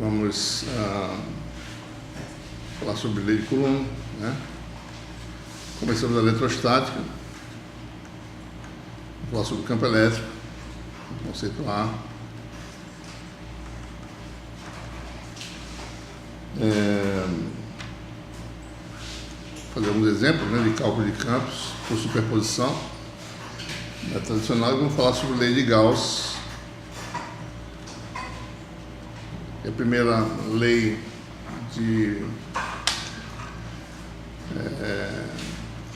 Vamos falar sobre lei de Coulomb, né? Começamos a eletrostática, vamos falar sobre o campo elétrico, conceito A. Fazer alguns exemplos, né, de cálculo de campos por superposição. Tradicional, vamos falar sobre a lei de Gauss. É a primeira lei que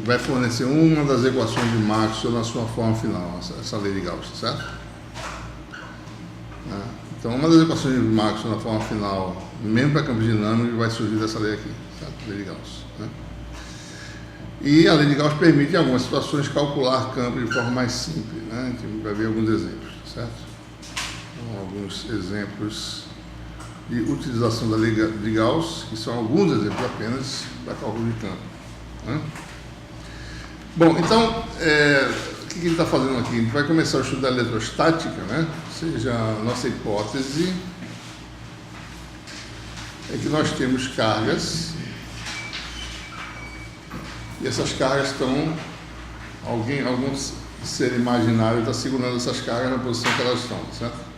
vai fornecer uma das equações de Maxwell na sua forma final, essa lei de Gauss, certo? Então, uma das equações de Maxwell na forma final, mesmo para campos dinâmicos, vai surgir dessa lei aqui, certo? Lei de Gauss, né? E a lei de Gauss permite, em algumas situações, calcular campos de forma mais simples, né? A gente vai ver alguns exemplos, certo? Então, alguns exemplos de utilização da lei de Gauss, que são alguns exemplos apenas para cálculo de campo, né? Bom, então, o que ele está fazendo aqui? A gente vai começar o estudo da eletrostática, né? Ou seja, a nossa hipótese é que nós temos cargas, e essas cargas estão, algum ser imaginário está segurando essas cargas na posição que elas estão, certo?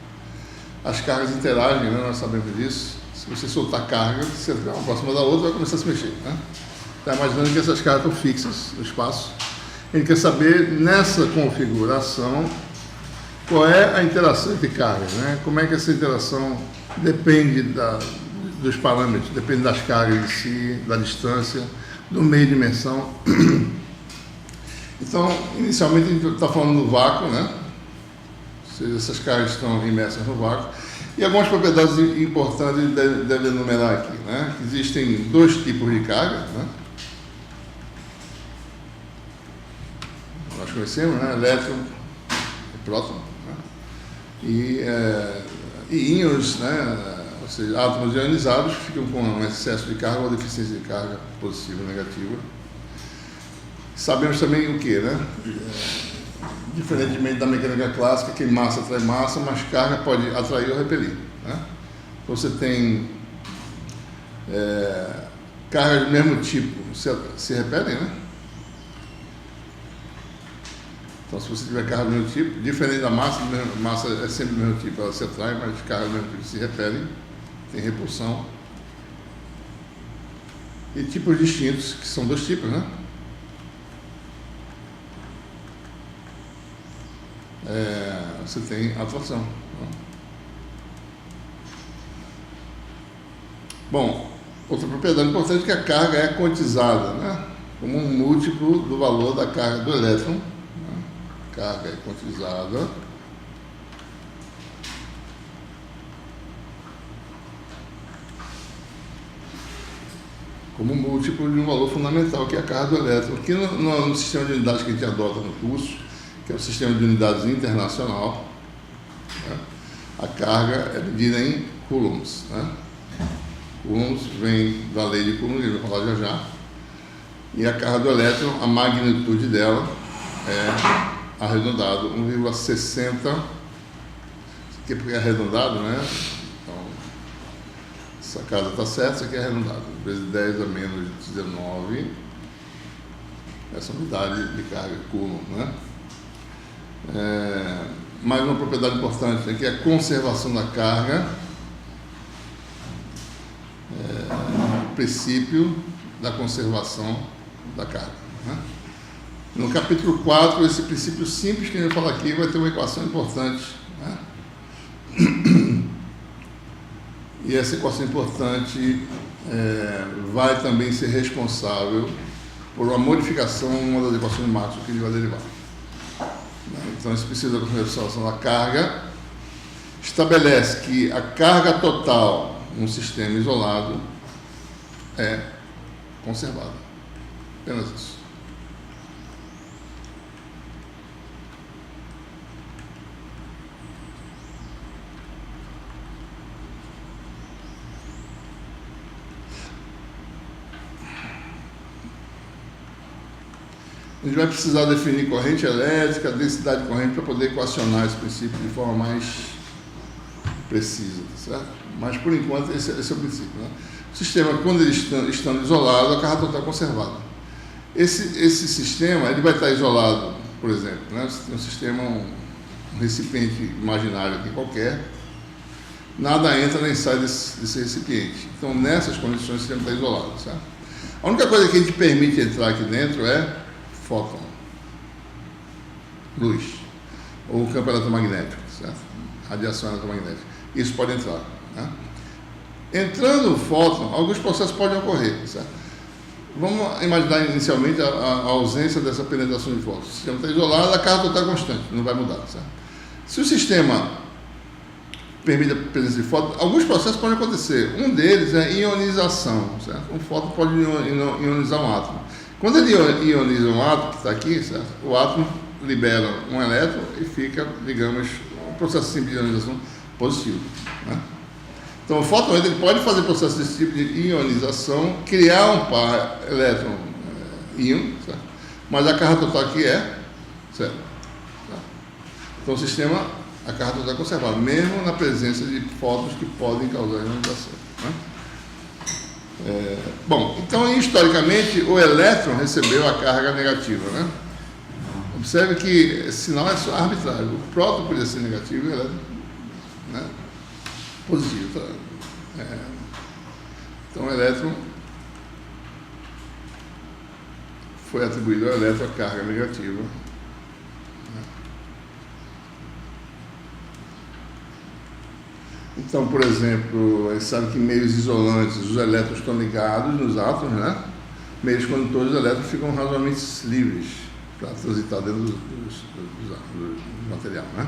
As cargas interagem, né? Nós sabemos disso. Se você soltar carga, se você uma próxima da outra, vai começar a se mexer, né? Está imaginando que essas cargas estão fixas no espaço. A gente quer saber, nessa configuração, qual é a interação entre cargas, né? Como é que essa interação depende dos parâmetros, depende das cargas em si, da distância, do meio de dimensão. Então, inicialmente, a gente está falando do vácuo, né? Ou seja, essas cargas estão imersas no vácuo. E algumas propriedades importantes devem enumerar aqui, né? Existem dois tipos de carga, né? Nós conhecemos, né? Elétron e próton, né? E íons, né? Ou seja, átomos ionizados ficam com um excesso de carga ou deficiência de carga positiva ou negativa. Sabemos também o que, né? Diferentemente da mecânica clássica, que massa atrai massa, mas carga pode atrair ou repelir, né? Então você tem cargas do mesmo tipo se repelem, né? Então, se você tiver carga do mesmo tipo, diferente da massa, a massa é sempre do mesmo tipo, ela se atrai, mas cargas do mesmo tipo se repelem, tem repulsão. E tipos distintos, que são dois tipos, né? Você tem atração. Bom, outra propriedade importante é que a carga é quantizada, né? Como um múltiplo do valor da carga do elétron, né? Carga é quantizada como múltiplo de um valor fundamental, que é a carga do elétron. Aqui no sistema de unidades que a gente adota no curso, que é o sistema de unidades internacional, né? A carga é medida em coulombs, né? Coulombs vem da lei de Coulomb, que eu vou falar já. E a carga do elétron, a magnitude dela é arredondado 1,60. Aqui porque é arredondado, né? Então, essa casa está certa, isso aqui é arredondado. Vezes 10 a menos 19, essa unidade de carga Coulomb, né? Mais uma propriedade importante é que a conservação da carga o princípio da conservação da carga, né? No capítulo 4, esse princípio simples que a gente vai falar aqui vai ter uma equação importante, né? E essa equação importante vai também ser responsável por uma modificação em uma das equações de Maxwell que ele vai derivar. Então, esse princípio da conservação da carga estabelece que a carga total num sistema isolado é conservada. Apenas isso. A gente vai precisar definir corrente elétrica, densidade de corrente, para poder equacionar esse princípio de forma mais precisa, certo? Mas, por enquanto, esse é o princípio, né? O sistema, quando ele estando isolado, a carga total é conservada. Esse sistema, ele vai estar isolado, por exemplo, né? Você tem um sistema, um recipiente imaginário aqui qualquer, nada entra nem sai desse recipiente. Então, nessas condições, o sistema está isolado, certo? A única coisa que a gente permite entrar aqui dentro é fóton, luz, ou campo eletromagnético, certo? Radiação eletromagnética. Isso pode entrar, né? Entrando o fóton, alguns processos podem ocorrer, certo? Vamos imaginar inicialmente a ausência dessa penetração de fóton. O sistema está isolado, a carga total é constante, não vai mudar, certo? Se o sistema permite a presença de fóton, alguns processos podem acontecer. Um deles é ionização, certo? Um fóton pode ionizar um átomo. Quando ele ioniza um átomo, que está aqui, certo? O átomo libera um elétron e fica, digamos, um processo simples de ionização positivo, né? Então, o fóton ele pode fazer processo desse tipo de ionização, criar um par elétron-íon, certo? Mas a carga total aqui é zero. Então, o sistema, a carga total é conservada, mesmo na presença de fótons que podem causar ionização, né? Bom, então, historicamente, o elétron recebeu a carga negativa, né? Observe que esse sinal é só arbitrário. O próton podia ser negativo e o elétron, né, positivo. Então, o elétron foi atribuído ao elétron a carga negativa. Então, por exemplo, a gente sabe que em meios isolantes os elétrons estão ligados nos átomos, né? Meios condutores, os elétrons ficam razoavelmente livres para transitar dentro do material, né?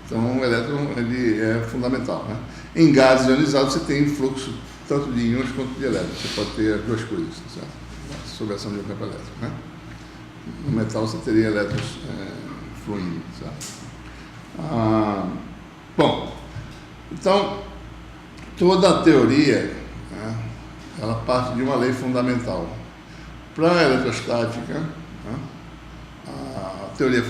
Então, o elétron ele é fundamental, né? Em gases ionizados, você tem fluxo tanto de íons quanto de elétrons. Você pode ter as duas coisas, certo? Sob a ação de um campo elétrico, né? No metal, você teria elétrons fluindo, certo? Bom, então, toda a teoria, né, ela parte de uma lei fundamental. Para a eletrostática, né, a teoria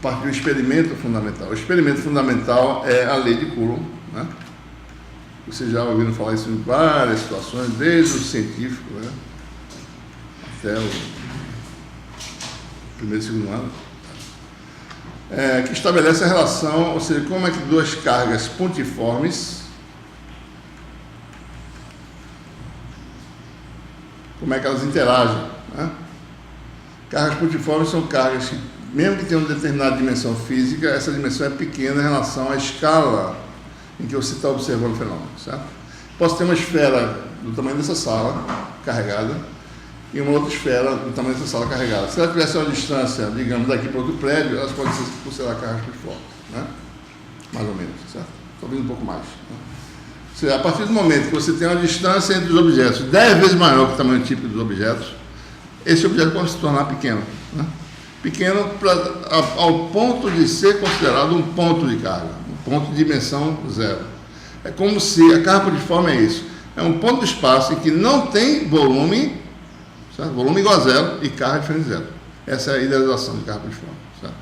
parte de um experimento fundamental. O experimento fundamental é a lei de Coulomb, né? Vocês já ouviram falar isso em várias situações, desde o científico, né, até o primeiro e segundo ano, que estabelece a relação, ou seja, como é que duas cargas pontiformes, como é que elas interagem, né? Cargas pontiformes são cargas que, mesmo que tenham uma determinada dimensão física, essa dimensão é pequena em relação à escala em que você está observando o fenômeno, certo? Posso ter uma esfera do tamanho dessa sala, carregada, e uma outra esfera do tamanho dessa sala carregada. Se ela tivesse uma distância, digamos, daqui para outro prédio, elas podem ser consideradas cargas pontiformes, né? Mais ou menos, certo? Talvez um pouco mais, né? Ou seja, a partir do momento que você tem uma distância entre os objetos 10 vezes maior que o tamanho típico dos objetos, esse objeto pode se tornar pequeno, né? Pequeno ao ponto de ser considerado um ponto de carga, um ponto de dimensão zero. É como se a carga pontiforme é isso, é um ponto de espaço em que não tem volume, certo? Volume igual a zero e carga diferente de zero. Essa é a idealização de carga pontiforme, certo?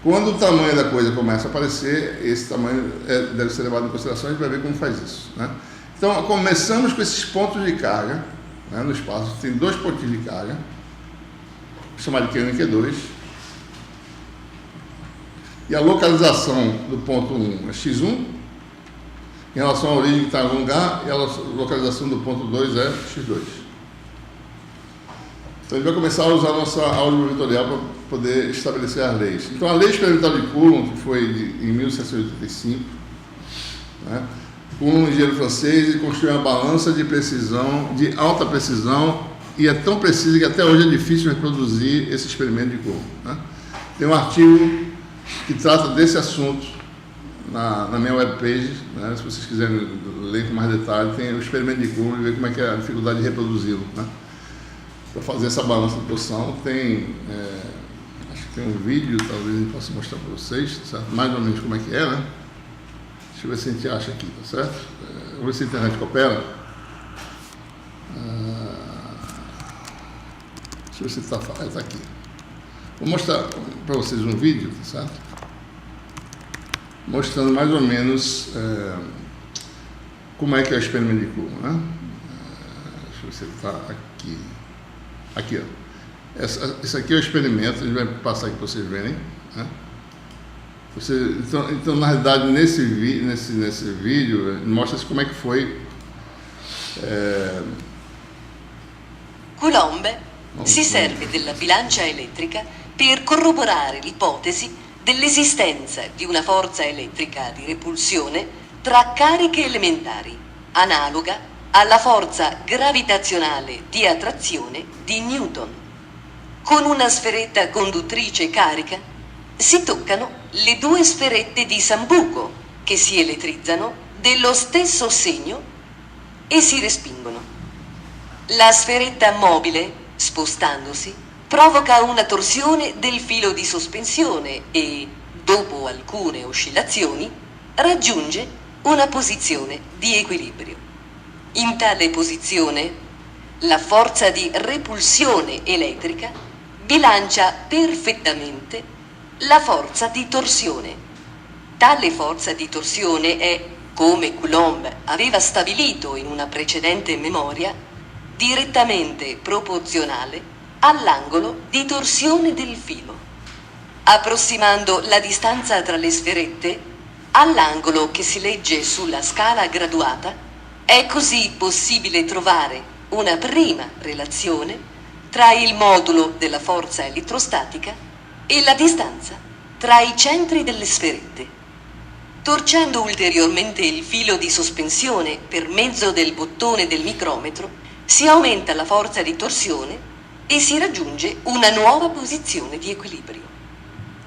Quando o tamanho da coisa começa a aparecer, esse tamanho deve ser levado em consideração, a gente vai ver como faz isso, né? Então, começamos com esses pontos de carga, né, no espaço. Tem dois pontinhos de carga, chamado de Q1 e Q2, e a localização do ponto 1 é x1, em relação à origem que está em algum lugar, e a localização do ponto 2 é x2. Então, a gente vai começar a usar a nossa álgebra vetorial para poder estabelecer as leis. Então, a lei experimental de Coulomb, que foi em 1785, né, um engenheiro francês, ele construiu uma balança de precisão, de alta precisão, e é tão precisa que até hoje é difícil reproduzir esse experimento de Coulomb, né? Tem um artigo que trata desse assunto na minha webpage, né? Se vocês quiserem ler com mais detalhe, tem o experimento de Coulomb e ver como é que é a dificuldade de reproduzi-lo, né? Para fazer essa balança de posição, tem, acho que tem um vídeo, talvez a gente possa mostrar para vocês, certo? Mais ou menos como é que é, né? Deixa eu ver se a gente acha aqui, tá certo? Vamos ver se a internet coopera. Deixa eu ver se está aqui. Vou mostrar para vocês um vídeo, tá certo? mostrando mais ou menos como é que é o experimento de Coulomb, né? Deixa eu ver se ele está aqui. Aqui, ó. Esse aqui é o experimento, a gente vai passar aqui para vocês verem, né? Então, na realidade, nesse vídeo, mostra-se como é que foi. Coulomb si serve della bilancia elettrica per corroborare l'ipotesi dell'esistenza di una forza elettrica di repulsione tra cariche elementari, analoga alla forza gravitazionale di attrazione di Newton. Con una sferetta conduttrice carica si toccano le due sferette di Sambuco che si elettrizzano dello stesso segno e si respingono. La sferetta mobile, spostandosi, provoca una torsione del filo di sospensione e, dopo alcune oscillazioni, raggiunge una posizione di equilibrio. In tale posizione, la forza di repulsione elettrica bilancia perfettamente la forza di torsione. Tale forza di torsione è, come Coulomb aveva stabilito in una precedente memoria, direttamente proporzionale all'angolo di torsione del filo. Approssimando la distanza tra le sferette all'angolo che si legge sulla scala graduata, è così possibile trovare una prima relazione tra il modulo della forza elettrostatica e la distanza tra i centri delle sferette. Torcendo ulteriormente il filo di sospensione per mezzo del bottone del micrometro, si aumenta la forza di torsione e si raggiunge una nuova posizione di equilibrio.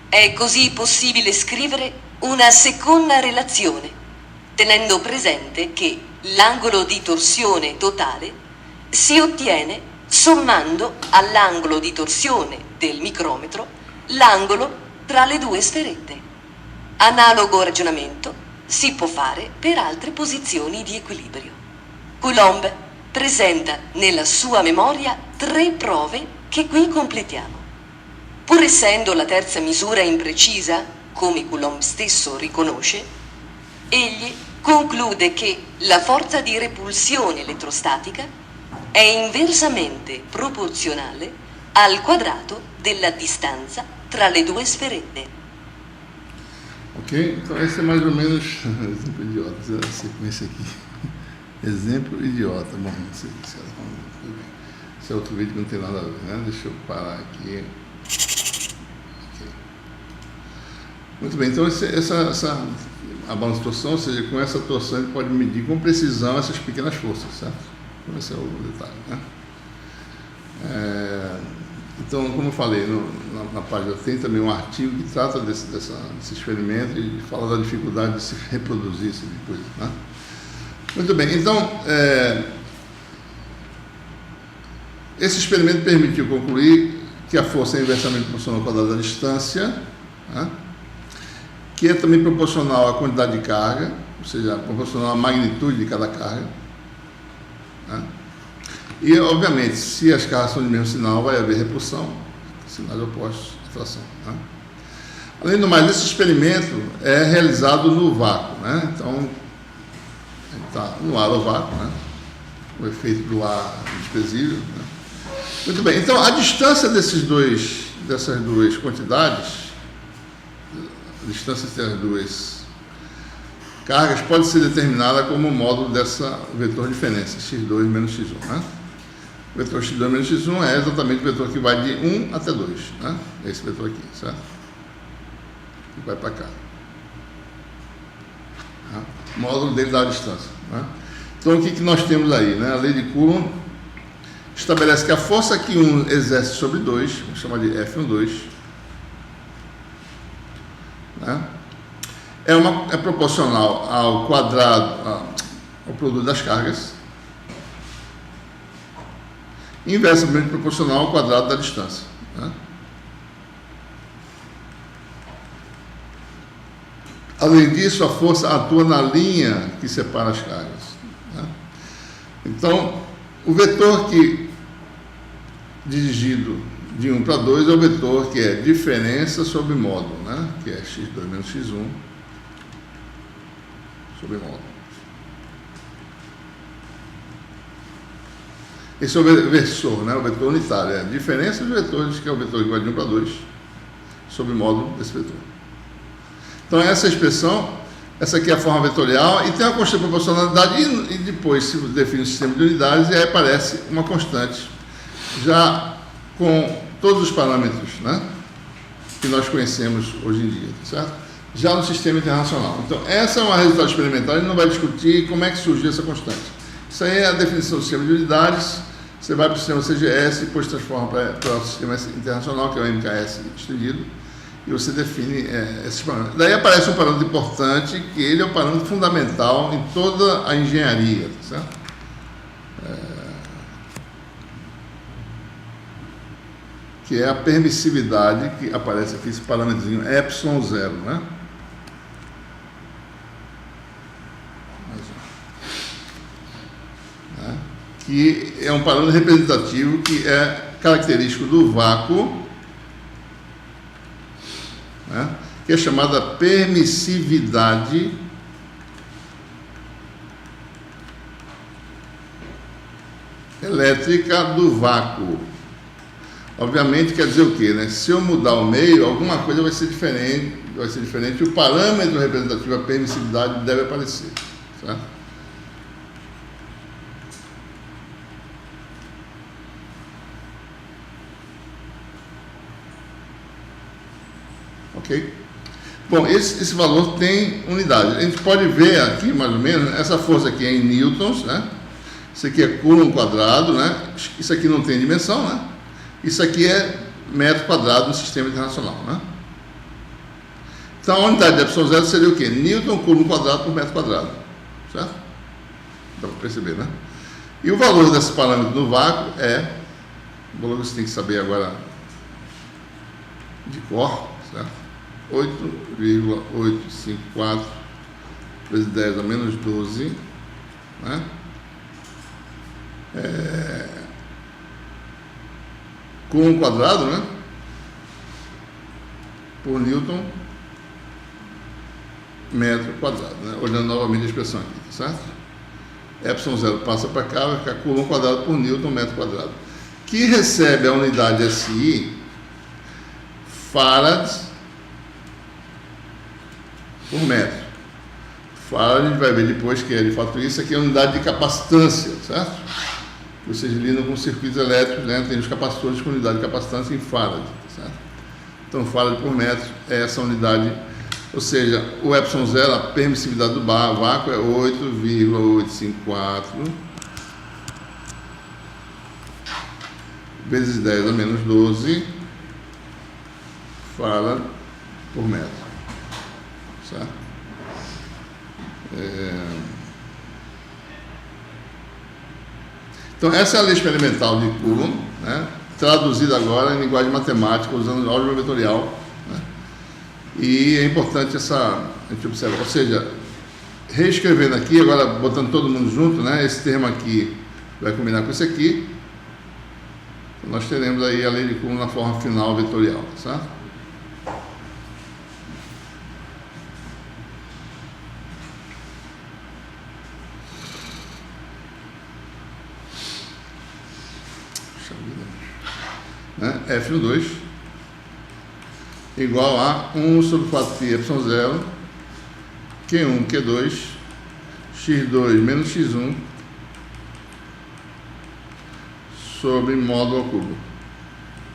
È così possibile scrivere una seconda relazione, tenendo presente che l'angolo di torsione totale si ottiene sommando all'angolo di torsione del micrometro l'angolo tra le due sferette. Analogo ragionamento si può fare per altre posizioni di equilibrio. Coulomb presenta nella sua memoria 3 prove che qui completiamo. Pur essendo la terza misura imprecisa, come Coulomb stesso riconosce, egli conclude che la forza di repulsione elettrostatica è inversamente proporzionale al quadrato della distanza tra le due sferette. Ok? Então esse é mais ou menos exemplo idiota, essa sequência aqui. Exemplo idiota. Bom, não sei se ela tudo bem. Esse é outro vídeo que não tem nada a ver, né? Deixa eu parar aqui. Okay. Muito bem, então a balança de torção, ou seja, com essa torção a gente pode medir com precisão essas pequenas forças, certo? Então esse é o detalhe, né? Então, como eu falei, na página tem também um artigo que trata desse experimento e fala da dificuldade de se reproduzir esse tipo de coisa, né? Muito bem, então, esse experimento permitiu concluir que a força é inversamente proporcional ao quadrado da distância, né? Que é também proporcional à quantidade de carga, ou seja, proporcional à magnitude de cada carga, né? E, obviamente, se as cargas são de mesmo sinal, vai haver repulsão, sinais opostos, atração, né? Além do mais, esse experimento é realizado no vácuo, né? Então, está no ar ou vácuo, né? O efeito do ar desprezível, né? Muito bem, então a distância dessas duas quantidades, a distância entre as duas cargas pode ser determinada como o módulo dessa vetor diferença, x2 menos x1, né? O vetor x2 menos x1 é exatamente o vetor que vai de 1 até 2, né? Esse vetor aqui, certo? Que vai para cá. Né? O módulo dele dá a distância, né? Então, o que nós temos aí, né? A lei de Coulomb estabelece que a força que 1 exerce sobre 2, vamos chamar de F12, né? É proporcional ao quadrado, ao produto das cargas, inversamente proporcional ao quadrado da distância, né? Além disso, a força atua na linha que separa as cargas, né? Então, o vetor que dirigido de 1 para 2 é o vetor que é diferença sobre módulo, né? Que é x2 menos x1 sobre módulo. Esse é o versor, né? O vetor unitário. É a diferença dos vetores, que é o vetor que vai de 1 para 2, sobre módulo desse vetor. Então, essa expressão, essa aqui é a forma vetorial, e tem uma constante de proporcionalidade, e depois se define um sistema de unidades, e aí aparece uma constante, já com todos os parâmetros, né, que nós conhecemos hoje em dia, certo? Já no sistema internacional. Então, essa é uma resultado experimental, ele não vai discutir como é que surgiu essa constante. Isso aí é a definição do sistema de unidades, você vai para o sistema CGS, depois transforma para o sistema internacional, que é o MKS estendido, e você define esses parâmetros. Daí aparece um parâmetro importante, que ele é o parâmetro fundamental em toda a engenharia, certo? Que é a permissividade, que aparece aqui, esse parâmetrozinho epsilon 0, né? Que é um parâmetro representativo que é característico do vácuo, né? Que é chamada permissividade elétrica do vácuo. Obviamente quer dizer o quê, né? Se eu mudar o meio, alguma coisa vai ser diferente, o parâmetro representativo, a permissividade, deve aparecer, certo? Ok? Bom, esse valor tem unidade. A gente pode ver aqui, mais ou menos, essa força aqui é em newtons, né? Isso aqui é coulomb quadrado, né? Isso aqui não tem dimensão, né? Isso aqui é metro quadrado no sistema internacional, né? Então, a unidade de epsilon 0 seria o quê? Newton coulomb quadrado por metro quadrado, certo? Dá para perceber, né? E o valor desse parâmetro no vácuo é, o valor que você tem que saber agora de cor, certo? 8,854 vezes 10 a menos 12, né? Coulomb quadrado, né? Por Newton metro quadrado, né? Olhando novamente a expressão aqui, certo? Epsilon 0 passa para cá, vai ficar Coulomb quadrado por Newton metro quadrado, que recebe a unidade SI Farad por metro. Farad a gente vai ver depois que é de fato isso aqui é a unidade de capacitância, certo? Vocês lidam com circuitos elétricos, né? Tem os capacitores com unidade de capacitância em Farad, certo? Então, Farad por metro é essa unidade, ou seja, o epsilon 0, a permissividade do vácuo é 8,854 vezes 10 a menos 12 Farad por metro, certo? Então, essa é a lei experimental de Coulomb, né? Traduzida agora em linguagem matemática, usando álgebra vetorial, né? E é importante a gente observar, ou seja, reescrevendo aqui, agora botando todo mundo junto, né? Esse termo aqui vai combinar com esse aqui, então, nós teremos aí a lei de Coulomb na forma final vetorial, certo? F2 igual a 1 sobre 4π epsilon 0 Q1, Q2 x2 menos x1 sobre módulo ao cubo,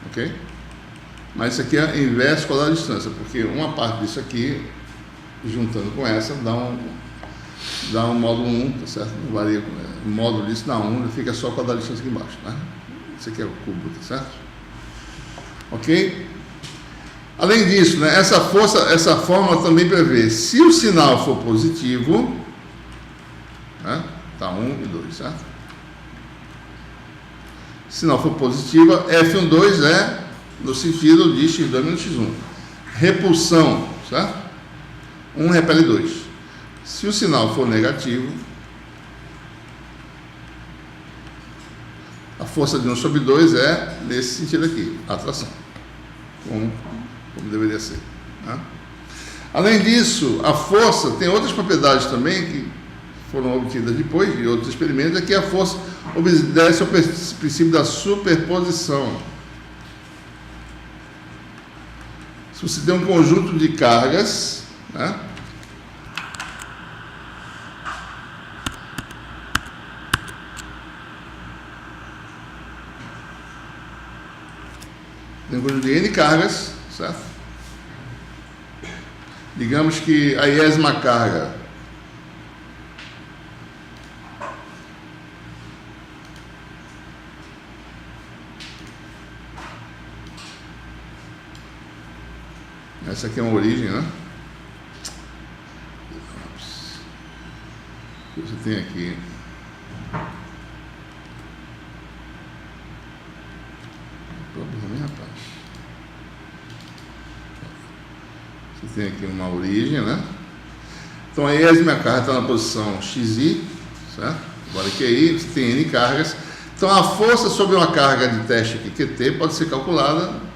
ok? Mas isso aqui é inverso quadrado de distância, porque uma parte disso aqui, juntando com essa, dá um módulo 1, tá certo? Não varia, o módulo disso dá 1, fica só quadrado de distância aqui embaixo, né? Isso aqui é o cubo, tá certo? Ok? Além disso, né, essa fórmula também prevê, se o sinal for positivo, né, tá 1 e 2, certo? Se o sinal for positivo, F12 é no sentido de x2 menos x1. Repulsão, certo? 1 repele 2. Se o sinal for negativo, a força de 1 sobre 2 é nesse sentido aqui, atração, como deveria ser, né? Além disso, a força tem outras propriedades também que foram obtidas depois de outros experimentos, é que a força obedece ao princípio da superposição. Se você tem um conjunto de cargas, né, tem um conjunto de N cargas, certo? Digamos que a iésima carga essa aqui é uma origem, né? Você tem aqui problema, rapaz. Você tem aqui uma origem, né? Então a iésima carga está na posição XI, certo? Agora QI, você tem N cargas. Então a força sobre uma carga de teste aqui, QT, pode ser calculada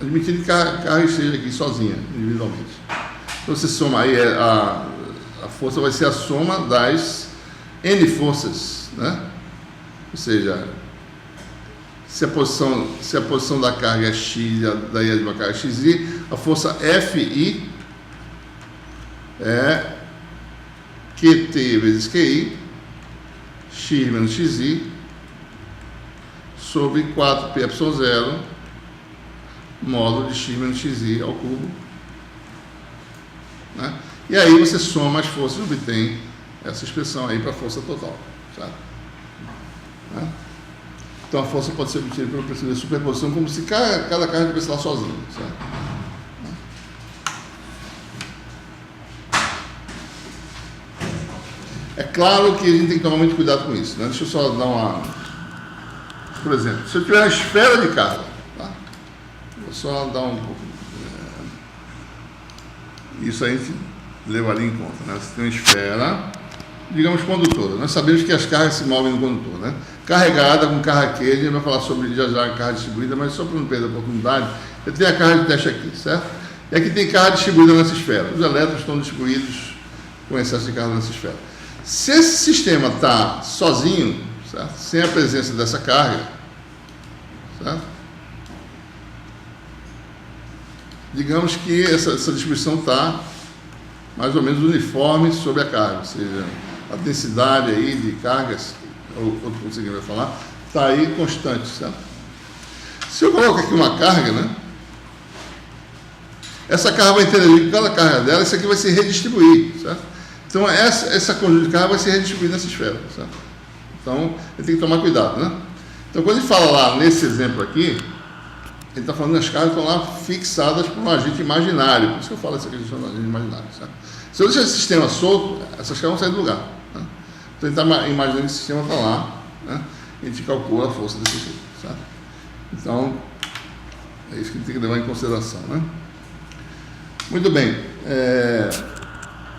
admitindo que a carga esteja aqui sozinha, individualmente. Então você soma aí, a força vai ser a soma das N forças, né? Ou seja, se a posição da carga é X, da iésima carga é XI, a força FI é QT vezes QI, X menos XI, sobre 4πε0, módulo de X menos XI ao cubo. Né? E aí você soma as forças e obtém essa expressão aí para a força total. Certo? Né? Então a força pode ser obtida pelo princípio de superposição, como se cada carga estivesse lá sozinha. Certo? É claro que a gente tem que tomar muito cuidado com isso. Né? Deixa eu só dar uma... Por exemplo, se eu tiver uma esfera de carga, tá? Vou só dar um pouco... Isso aí a gente levaria em conta. Né? Você tem uma esfera, digamos, condutora. Nós sabemos que as cargas se movem no condutor. Né? Carregada com carga Q, a gente vai falar sobre já a carga distribuída, mas só para não perder a oportunidade, eu tenho a carga de teste aqui, certo? E aqui tem carga distribuída nessa esfera. Os elétrons estão distribuídos com excesso de carga nessa esfera. Se esse sistema está sozinho, certo? Sem a presença dessa carga, certo? Digamos que essa distribuição está mais ou menos uniforme sobre a carga, ou seja, a densidade aí de cargas, outro ponto que vai falar, está aí constante, certo? Se eu coloco aqui uma carga, né? Essa carga vai interagir com cada carga dela, isso aqui vai se redistribuir, certo? Então, essa conjunto de carga vai ser redistribuída nessa esfera, certo? Então, ele tem que tomar cuidado, né? Então, quando ele fala lá, nesse exemplo aqui, ele está falando que as cargas estão lá fixadas por um agente imaginário. Por isso que eu falo essa questão do agente imaginário, certo? Se eu deixar esse sistema solto, essas cargas vão sair do lugar. Né? Então, ele está imaginando que esse sistema está lá, né? E a gente calcula a força desse jeito, certo? Então, é isso que a gente tem que levar em consideração, né? Muito bem.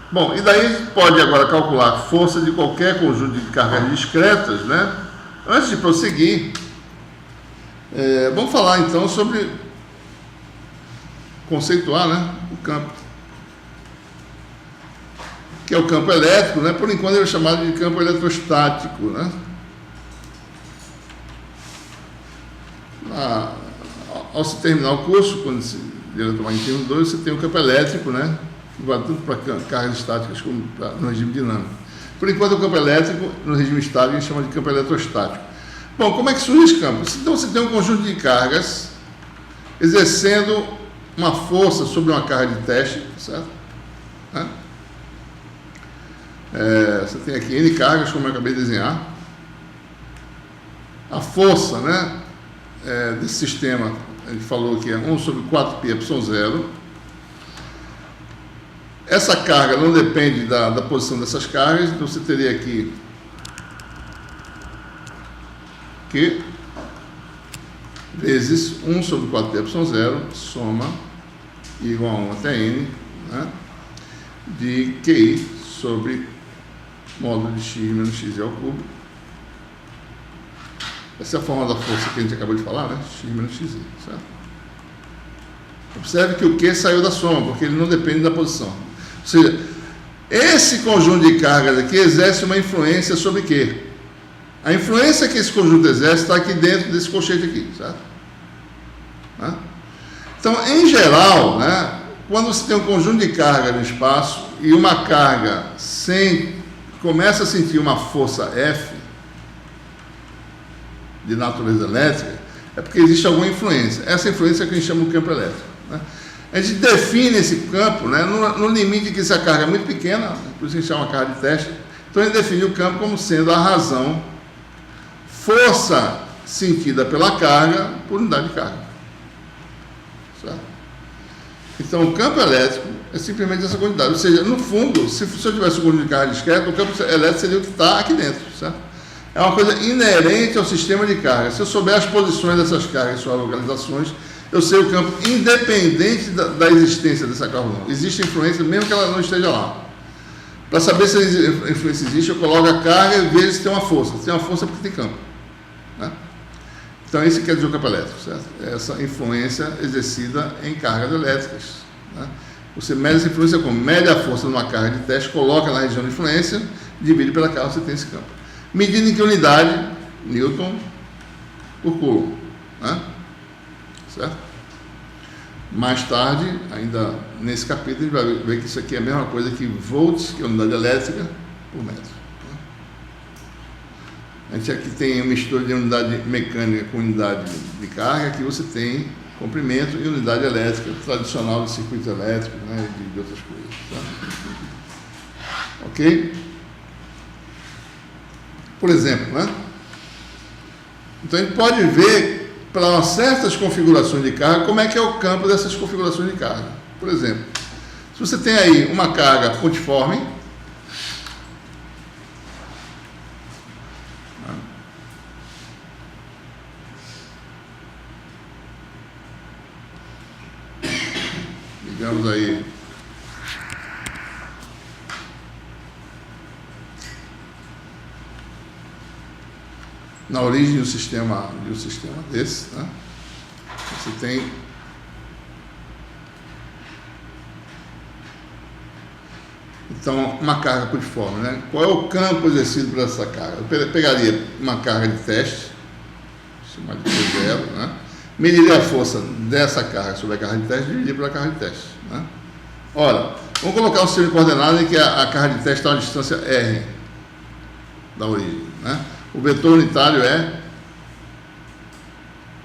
Bom, e daí a gente pode agora calcular a força de qualquer conjunto de cargas discretas, né? Antes de prosseguir, vamos falar então sobre conceituar, né, o campo, que é o campo elétrico, né? Por enquanto ele é chamado de campo eletrostático, né? Ao se terminar o curso, quando se eletromagnetismo 2, você tem o campo elétrico, né? Vai tanto para cargas estáticas como no regime dinâmico. Por enquanto, o campo elétrico, no regime estático, a gente chama de campo eletrostático. Bom, como é que surge esse campo? Então, você tem um conjunto de cargas exercendo uma força sobre uma carga de teste, certo? Você tem aqui N cargas, como eu acabei de desenhar. A força, né, desse sistema, a gente falou que é 1 sobre 4πε0. Essa carga não depende da posição dessas cargas, então você teria aqui Q vezes 1 sobre 4πε0, soma igual a 1 até N, né, de QI sobre módulo de X menos XI ao cubo. Essa é a forma da força que a gente acabou de falar, né? X menos XI, certo? Observe que o Q saiu da soma, porque ele não depende da posição. Ou seja, esse conjunto de cargas aqui exerce uma influência sobre Q. A influência que esse conjunto exerce está aqui dentro desse colchete aqui, certo? Né? Então, em geral, né, quando você tem um conjunto de carga no espaço e uma carga começa a sentir uma força F de natureza elétrica, é porque existe alguma influência. Essa influência é que a gente chama de campo elétrico. Né? A gente define esse campo, né, no limite que essa carga é muito pequena, por isso a gente chama uma carga de teste. Então a gente define o campo como sendo a razão força sentida pela carga por unidade de carga. Certo? Então o campo elétrico é simplesmente essa quantidade. Ou seja, no fundo, se eu tivesse um conjunto de carga discreta, o campo elétrico seria o que está aqui dentro. Certo? É uma coisa inerente ao sistema de carga. Se eu souber as posições dessas cargas e suas localizações, eu sei o campo independente da existência dessa carga ou não. Existe influência mesmo que ela não esteja lá. Para saber se a influência existe, eu coloco a carga e vejo se tem uma força. Se tem uma força é porque tem campo. Né? Então, isso quer dizer o campo elétrico, certo? Essa influência exercida em cargas elétricas. Né? Você mede essa influência como? Mede a força numa carga de teste, coloca na região de influência, divide pela carga, você tem esse campo. Medindo em que unidade? Newton por Coulomb. Né? Certo? Mais tarde, ainda nesse capítulo, a gente vai ver que isso aqui é a mesma coisa que volts, que é a unidade elétrica, por metro. A gente aqui tem uma mistura de unidade mecânica com unidade de carga, aqui você tem comprimento e unidade elétrica tradicional de circuito elétrico, né, de outras coisas. Tá? Ok? Por exemplo, né? Então a gente pode ver para certas configurações de carga como é que é o campo dessas configurações de carga. Por exemplo, se você tem aí uma carga pontiforme, digamos aí na origem de um sistema desse, né? Você tem então uma carga pontiforme, né? Qual é o campo exercido por essa carga? Eu pegaria uma carga de teste, chamada de P0, né? Mediria a força dessa carga sobre a carga de teste e dividir pela carga de teste, né? Ora, vamos colocar um sistema de coordenadas em que a carga de teste está a uma distância R da origem, né? O vetor unitário é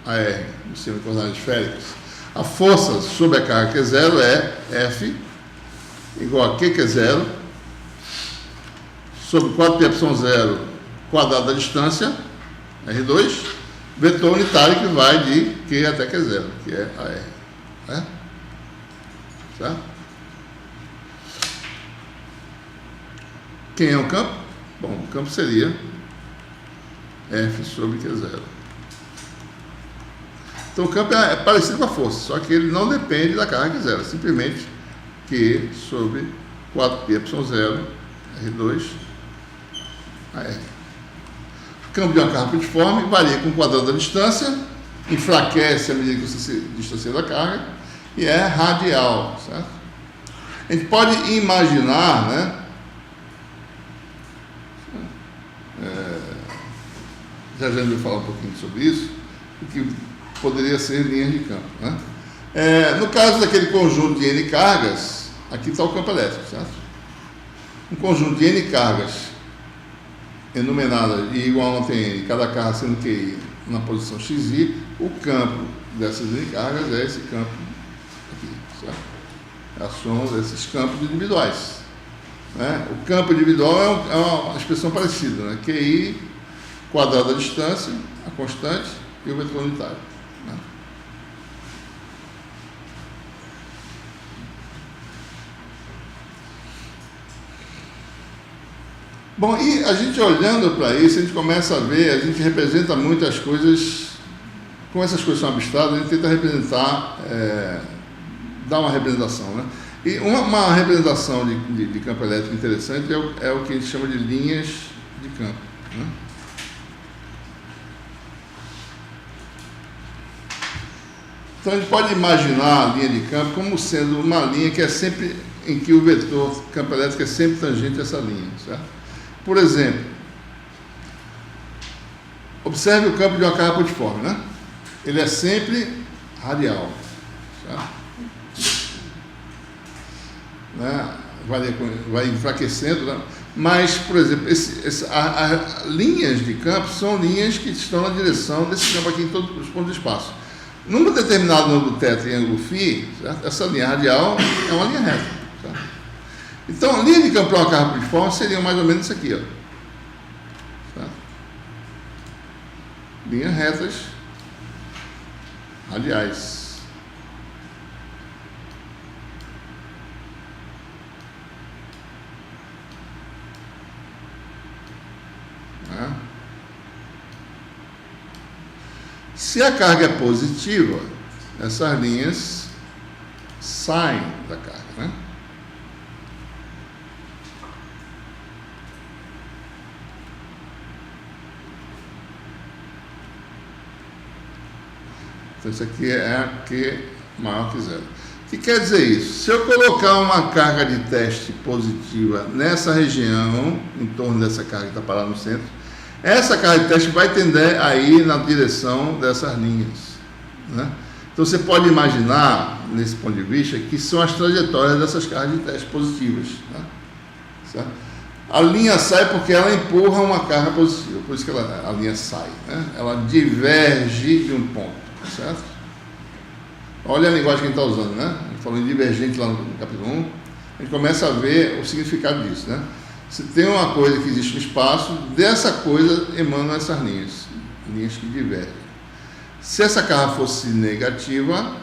AR, no sistema de coordenadas esféricas. A força sobre a carga Q0 é F igual a Q, Q0 sobre 4πε0 quadrado da distância, R2, vetor unitário que vai de Q até Q0, que é AR. Né? Certo? Quem é o campo? Bom, o campo seria F sobre Q0. Então o campo é parecido com a força, só que ele não depende da carga Q0, simplesmente Q sobre 4πε0 R2 AR. O campo de uma carga pontiforme varia com o quadrado da distância, enfraquece à medida que você se distancia da carga e é radial, certo? A gente pode imaginar, né? Já vou falar um pouquinho sobre isso, o que poderia ser linhas de campo. Né? No caso daquele conjunto de N cargas, aqui está o campo elétrico, certo? Um conjunto de N cargas enumerada e igual a uma N, cada carga sendo QI na posição XI, o campo dessas N cargas é esse campo aqui, certo? É a soma desses campos individuais. Né? O campo individual é uma expressão parecida, né? QI quadrado da distância, a constante e o vetor unitário. Né? Bom, e a gente olhando para isso, a gente começa a ver, a gente representa muitas coisas, como essas coisas são abstratas, a gente tenta representar, dar uma representação, né? E uma representação de campo elétrico interessante é o que a gente chama de linhas de campo. Né? Então a gente pode imaginar a linha de campo como sendo uma linha que é sempre, em que o vetor campo elétrico é sempre tangente a essa linha, certo? Por exemplo, observe o campo de uma carga pontiforme, né? Ele é sempre radial, certo? Né? Vai enfraquecendo, né? Mas, por exemplo, as linhas de campo são linhas que estão na direção desse campo aqui em todos os pontos do espaço. Num determinado ângulo θ e ângulo φ, certo? Essa linha radial é uma linha reta. Certo? Então, a linha de campo para uma carga pontiforme seria mais ou menos isso aqui. Ó. Certo? Linhas retas radiais. Se a carga é positiva, essas linhas saem da carga, né? Então isso aqui é Q maior que zero. O que quer dizer isso? Se eu colocar uma carga de teste positiva nessa região, em torno dessa carga que está parada no centro, essa carga de teste vai tender a ir na direção dessas linhas, né? Então você pode imaginar, nesse ponto de vista, que são as trajetórias dessas cargas de teste positivas, né? Certo? A linha sai porque ela empurra uma carga positiva, por isso que a linha sai, né? Ela diverge de um ponto, certo? Olha a linguagem que a gente está usando, né? A gente falou em divergente lá no capítulo 1, a gente começa a ver o significado disso, né? Se tem uma coisa que existe no espaço, dessa coisa emanam essas linhas que divergem. Se essa carga fosse negativa,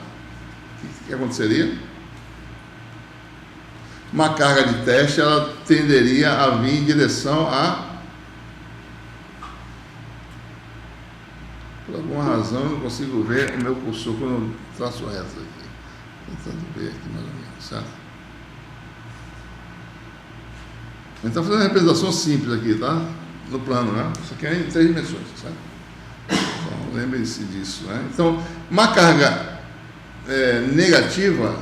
o que aconteceria? Uma carga de teste, ela tenderia a vir em direção a... Por alguma razão eu não consigo ver o meu cursor quando eu traço reto aqui. Tentando ver aqui mais ou menos, certo? A gente está fazendo uma representação simples aqui, tá? No plano, né? Isso aqui é em 3 dimensões, certo? Então, lembrem-se disso, né? Então, uma carga negativa,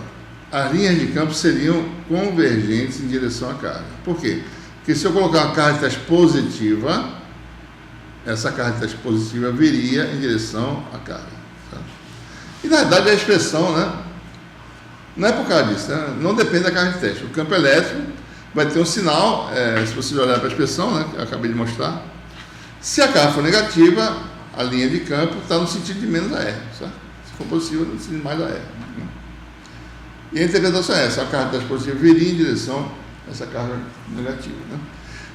as linhas de campo seriam convergentes em direção à carga. Por quê? Porque se eu colocar uma carga de teste positiva, essa carga de teste positiva viria em direção à carga. Certo? E, na verdade, a expressão, né? Não é por causa disso, né? Não depende da carga de teste. O campo elétrico vai ter um sinal, se você olhar para a expressão, né, que eu acabei de mostrar, se a carga for negativa, a linha de campo está no sentido de menos AR, certo? Se for positiva, no sentido de mais AR. Né? E a interpretação é essa, a carga de teste positiva viria em direção a essa carga negativa. Né?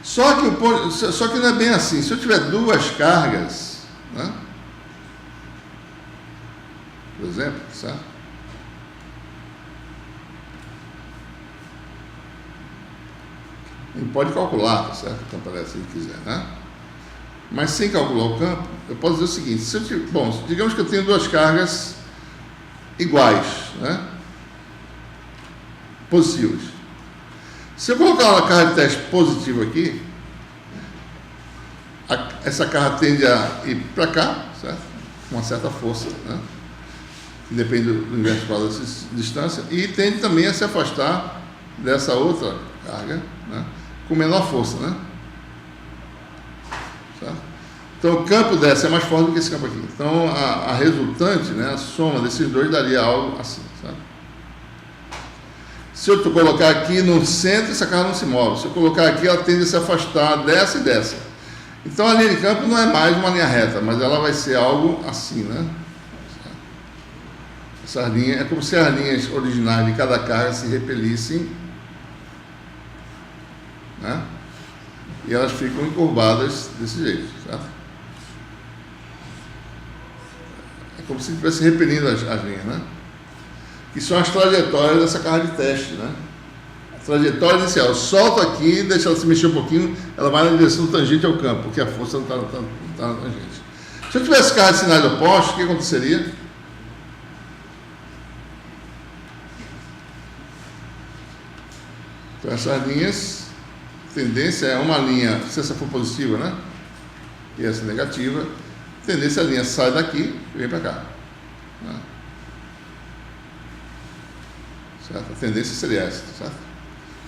Só que não é bem assim. Se eu tiver duas cargas, né, por exemplo, certo? Ele pode calcular, tá certo? O campo elétrico, se ele quiser, né? Mas sem calcular o campo, eu posso dizer o seguinte: se eu tiver, bom, digamos que eu tenho duas cargas iguais, né? Positivas. Se eu colocar uma carga de teste positiva aqui, essa carga tende a ir para cá, certo? Com uma certa força, né? Que depende do inverso quadrado dessa distância, e tende também a se afastar dessa outra carga, né? Com menor força, né? Certo? Então o campo dessa é mais forte do que esse campo aqui. Então a resultante, né, a soma desses dois daria algo assim, certo? Se eu colocar aqui no centro, essa carga não se move. Se eu colocar aqui, ela tende a se afastar dessa e dessa. Então a linha de campo não é mais uma linha reta, mas ela vai ser algo assim, né? Essas linhas, é como se as linhas originais de cada carga se repelissem, né? E elas ficam encurvadas desse jeito, certo? É como se estivesse repelindo as linhas, né? Que são as trajetórias dessa carga de teste, né? A trajetória inicial, eu solto aqui, deixa ela se mexer um pouquinho, ela vai na direção tangente ao campo, porque a força não está na tangente. Se eu tivesse carga de sinais opostos, o que aconteceria? Então essas linhas, a tendência é uma linha, se essa for positiva, né? E essa negativa, a tendência é a linha sai daqui e vem para cá, né? certo? A tendência seria essa, certo?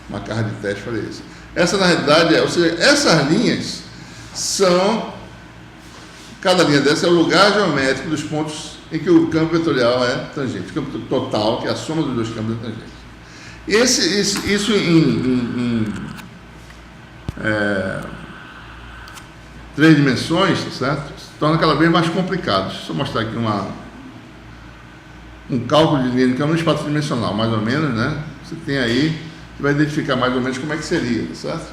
Uma carga de teste faria isso. Essa, na realidade, ou seja, essas linhas são, cada linha dessa é o lugar geométrico dos pontos em que o campo vetorial é tangente, o campo total, que é a soma dos dois campos é tangente. E isso em 3 dimensões, certo? Se torna cada vez mais complicado. Deixa eu só mostrar aqui um cálculo de linha de campo no espaço dimensional, mais ou menos, né? Você tem aí, que vai identificar mais ou menos como é que seria, certo?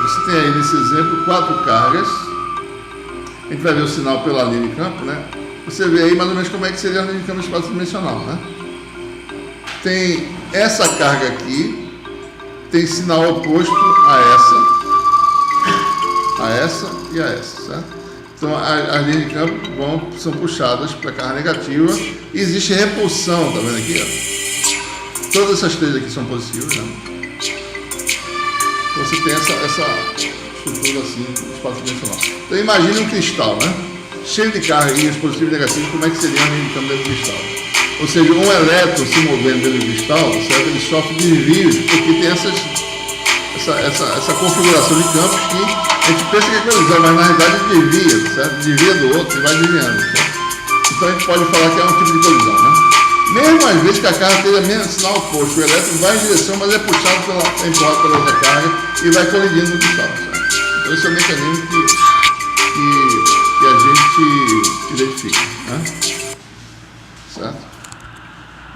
Você tem aí nesse exemplo 4 cargas. A gente vai ver o sinal pela linha de campo, né? Você vê aí mais ou menos como é que seria a linha de campo no espaço dimensional, né? Tem essa carga aqui, tem sinal oposto a essa e a essa, certo? Então as linhas de campo são puxadas para a carga negativa e existe repulsão, tá vendo aqui? Ó? Todas essas 3 aqui são positivas, né? Então você tem essa estrutura assim, espaço dimensional. Então imagine um cristal, né? Cheio de carga e os positivos e negativos, como é que seria a linha de campo dentro do cristal? Ou seja, um elétron se movendo dentro do cristal, certo? Ele sofre desvios, porque tem essa configuração de campos que a gente pensa que é colisão, mas na realidade desvia, certo? Desvia do outro e vai desviando, certo? Então a gente pode falar que é um tipo de colisão, né? Mesmo às vezes que a carga tenha menos sinal oposto, o elétron vai em direção, mas é puxado empurrado pela outra carga e vai colidindo no cristal, certo? Então esse é o mecanismo que a gente identifica, né? Certo?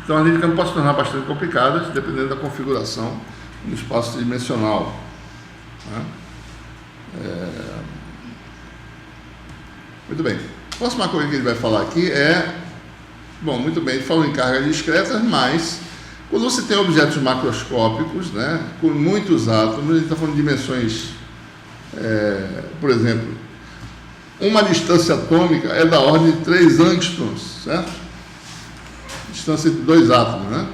Então a linha de campo pode se tornar bastante complicada, dependendo da configuração no espaço tridimensional, né? Muito bem. A próxima coisa que ele vai falar aqui é, bom, muito bem, ele falou em cargas discretas, mas quando você tem objetos macroscópicos, né, com muitos átomos, ele está falando de dimensões, por exemplo, uma distância atômica é da ordem de 3 angstroms, certo? Distância entre 2 átomos, né?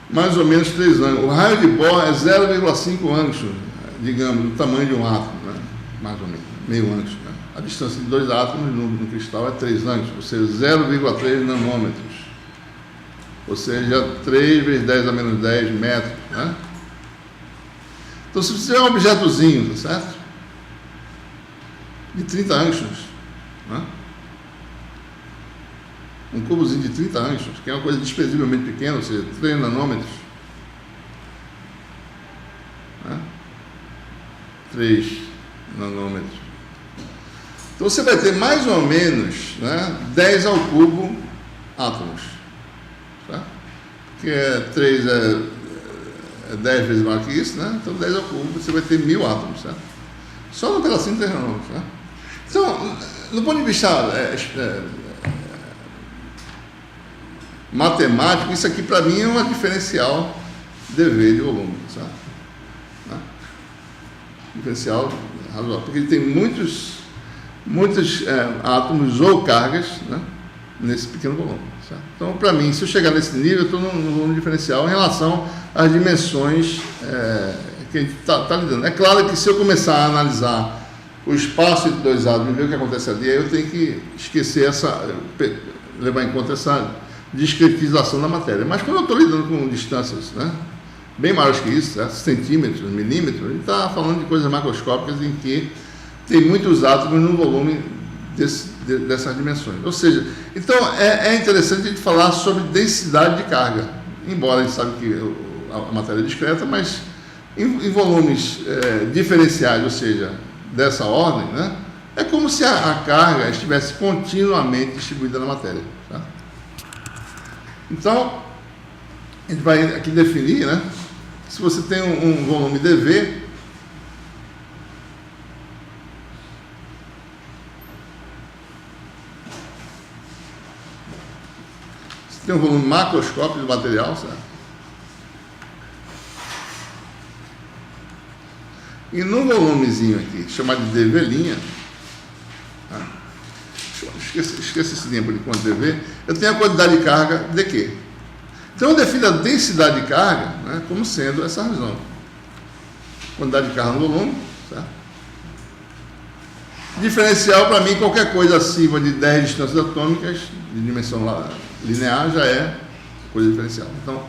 Mais ou menos 3 anos. O raio de Bohr é 0,5 angstrom, digamos, do tamanho de um átomo, né? Mais ou menos, meio angstrom, né? A distância de 2 átomos no cristal é 3 angstrom, ou seja, 0,3 nanômetros. Ou seja, 3 vezes 10 a menos 10 metros, né? Então, se você tiver um objetozinho, tá certo? De 30 angstroms, né? Um cubozinho de 30 angstroms, que é uma coisa desprezivelmente pequena, ou seja, 3 nanômetros, né? 3 nanômetros. Então você vai ter mais ou menos, né, 10 ao cubo átomos, tá? Porque 3 é 10 vezes maior que isso, né? Então 10 ao cubo você vai ter 1000 átomos, certo? Só no pedacinho de 3 nanômetros, né? Então, do ponto de vista matemático, isso aqui para mim é uma diferencial dV de volume, sabe? Né? Diferencial razoável, porque ele tem muitos átomos ou cargas, né, nesse pequeno volume, certo? Então, para mim, se eu chegar nesse nível, eu estou no volume diferencial em relação às dimensões que a gente está lidando. É claro que se eu começar a analisar o espaço entre 2 átomos e ver o que acontece ali, aí eu tenho que esquecer levar em conta essa discretização da matéria. Mas quando eu estou lidando com distâncias, né, bem maiores que isso, certo? Centímetros, milímetros, a gente está falando de coisas macroscópicas em que tem muitos átomos no volume dessas dimensões. Ou seja, então é interessante a gente falar sobre densidade de carga, embora a gente sabe que a matéria é discreta, mas em volumes diferenciais, ou seja, dessa ordem, né, é como se a carga estivesse continuamente distribuída na matéria. Certo? Então, a gente vai aqui definir, né, se você tem um volume dV, você tem um volume macroscópico do material, certo? E no volumezinho aqui, chamado de dV', tá? Esqueça esse tempo de quanto dV, eu tenho a quantidade de carga de quê? Então eu defino a densidade de carga, né, como sendo essa razão. Quantidade de carga no volume, certo? Diferencial, para mim, qualquer coisa acima de 10 distâncias atômicas, de dimensão linear, já é coisa diferencial. Então,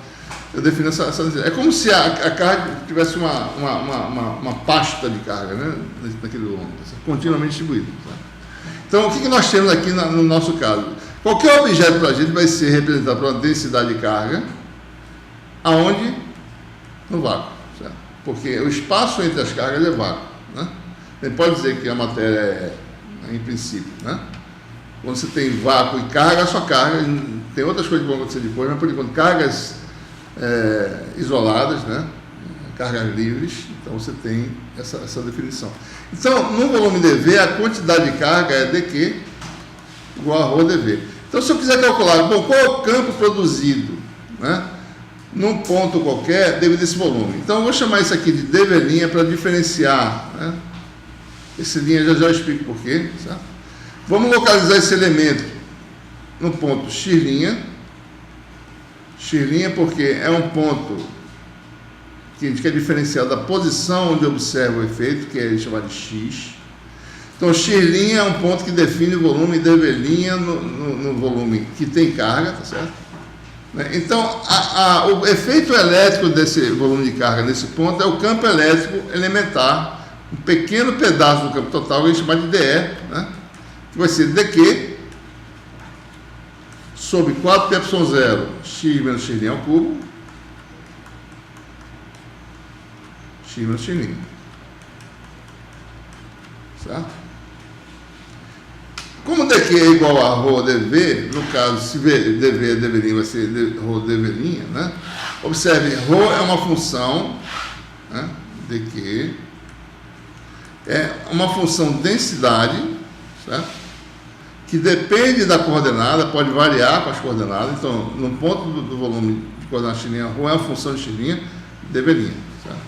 eu defino essa densidade. É como se a carga tivesse uma pasta de carga, né, naquele volume, continuamente distribuída. Certo? Então, o que nós temos aqui no nosso caso? Qualquer objeto para a gente vai ser representado por uma densidade de carga, aonde? No vácuo, certo? Porque o espaço entre as cargas é vácuo, né? A gente pode dizer que a matéria é em princípio, né? Quando você tem vácuo e carga, a sua carga, tem outras coisas que vão acontecer depois, mas por enquanto, cargas isoladas, né? Cargas livres, então você tem essa definição. Então, no volume dV, a quantidade de carga é dQ igual a ρ dV. Então, se eu quiser calcular, bom, qual é o campo produzido, né, num ponto qualquer devido a esse volume? Então, eu vou chamar isso aqui de dV' para diferenciar, né? Esse linha já eu explico por quê, certo? Vamos localizar esse elemento no ponto x', porque é um ponto que a gente quer diferenciar da posição onde observa o efeito, que é chamado de x. Então, x' é um ponto que define o volume dV' no volume que tem carga, tá certo? Então, o efeito elétrico desse volume de carga nesse ponto é o campo elétrico elementar, um pequeno pedaço do campo total, que a gente chama de dE, né? Que vai ser dQ sobre 4πε0 x menos x' ao cubo, x menos x'. Certo? Como dQ é igual a ρ dV, no caso, se dV é dV', vai ser ρ dV', né? Observe, ρ é uma função, né? dQ é uma função densidade, certo? Que depende da coordenada, pode variar com as coordenadas. Então, no ponto do volume de coordenada x', ρ é uma função de x', dV', certo?